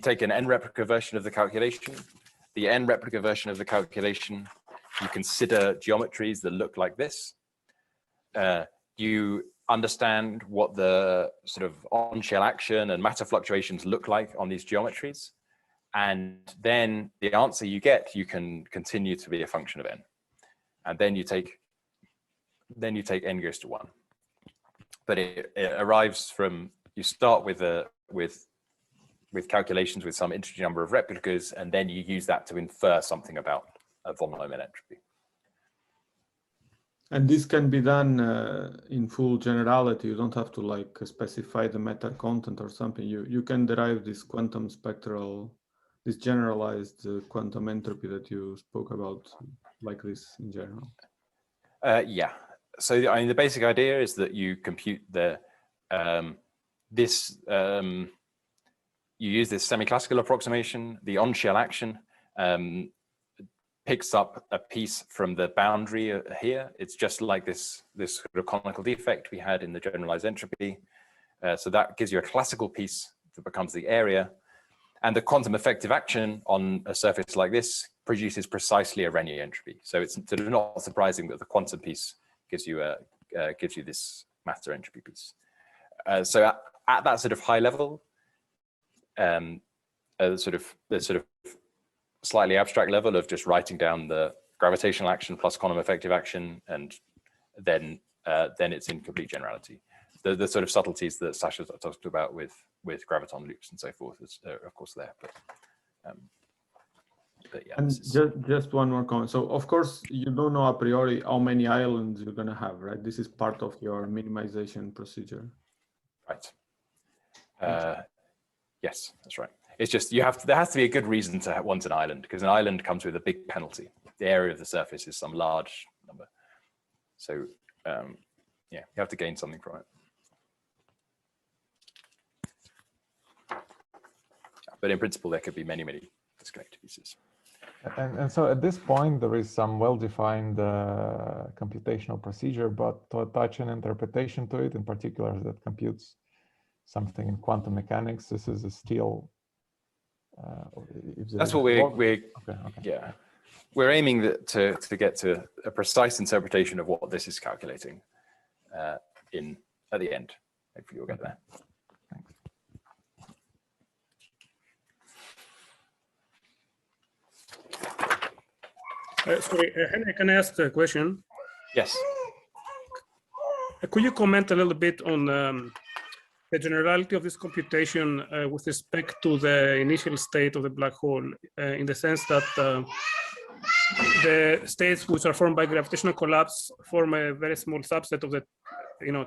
take an n replica version of the calculation. The n replica version of the calculation, you consider geometries that look like this. You understand what the sort of on-shell action and matter fluctuations look like on these geometries. And then the answer you get, you can continue to be a function of n. And then you take n goes to 1. But it arrives from, you start with calculations with some integer number of replicas, and then you use that to infer something about a von Neumann entropy. And this can be done in full generality. You don't have to like specify the matter content or something. You can derive this quantum spectral, this generalized quantum entropy that you spoke about like this in general. Yeah. So I mean, the basic idea is that you compute the you use this semi-classical approximation. The on-shell action picks up a piece from the boundary here. It's just like this sort of conical defect we had in the generalized entropy. So that gives you a classical piece that becomes the area. And the quantum effective action on a surface like this produces precisely a Rényi entropy. So it's sort of not surprising that the quantum piece gives you this matter entropy piece. So at that sort of high level, the sort of slightly abstract level of just writing down the gravitational action plus quantum effective action, and then it's in complete generality. The sort of subtleties that Sasha talked about with graviton loops and so forth is of course there, but yeah. And just one more comment. So of course you don't know a priori how many islands you're going to have, right? This is part of your minimization procedure. Right. Yes, that's right. It's just there has to be a good reason to want an island, because an island comes with a big penalty. The area of the surface is some large number. So you have to gain something from it. But in principle, there could be many, many disconnected pieces. And so at this point, there is some well-defined computational procedure, but to attach an interpretation to it, in particular, that computes something in quantum mechanics, this is still. That's what we're okay. Yeah, we're aiming to get to a precise interpretation of what this is calculating at the end. Hopefully, we'll get there. Sorry, Henry, can I ask a question? Yes. Could you comment a little bit on the generality of this computation with respect to the initial state of the black hole, in the sense that the states which are formed by gravitational collapse form a very small subset of the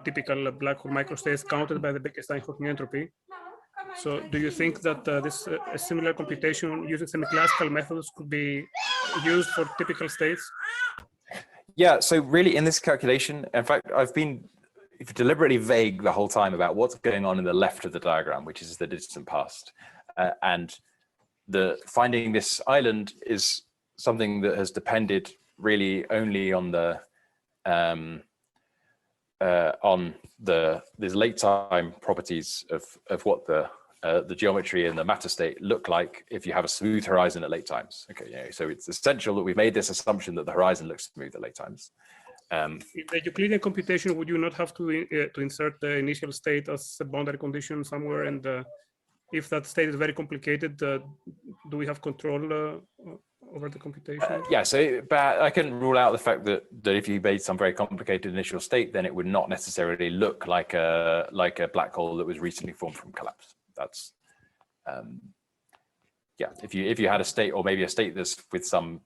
typical black hole microstates counted by the Bekenstein-Hawking entropy. So do you think that this a similar computation using semi-classical methods could be used for typical states? Yeah, so really in this calculation, in fact, I've been deliberately vague the whole time about what's going on in the left of the diagram, which is the distant past. And finding this island is something that has depended really only on these late time properties of what the geometry and the matter state look like if you have a smooth horizon at late times. Okay, so it's essential that we've made this assumption that the horizon looks smooth at late times. In the Euclidean computation, would you not have to insert the initial state as a boundary condition somewhere? And if that state is very complicated, do we have control over the computation? Yeah, but I can rule out the fact that if you made some very complicated initial state, then it would not necessarily look like a black hole that was recently formed from collapse. That's yeah. If you had a state, or maybe a state that's with some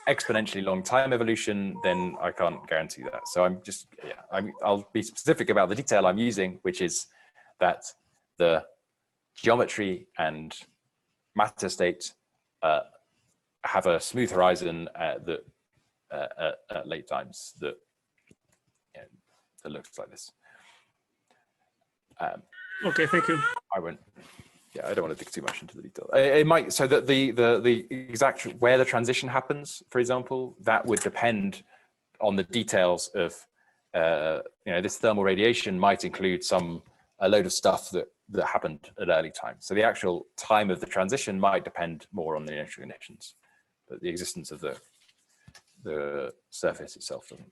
exponentially long time evolution, then I can't guarantee that. So I'll be specific about the detail I'm using, which is that the geometry and matter state have a smooth horizon at late times that looks like this. Okay, thank you. I won't. Yeah, I don't want to dig too much into the detail. It might, so that the exact where the transition happens, for example, that would depend on the details of this thermal radiation might include a load of stuff that happened at early time. So the actual time of the transition might depend more on the initial conditions, but the existence of the surface itself doesn't.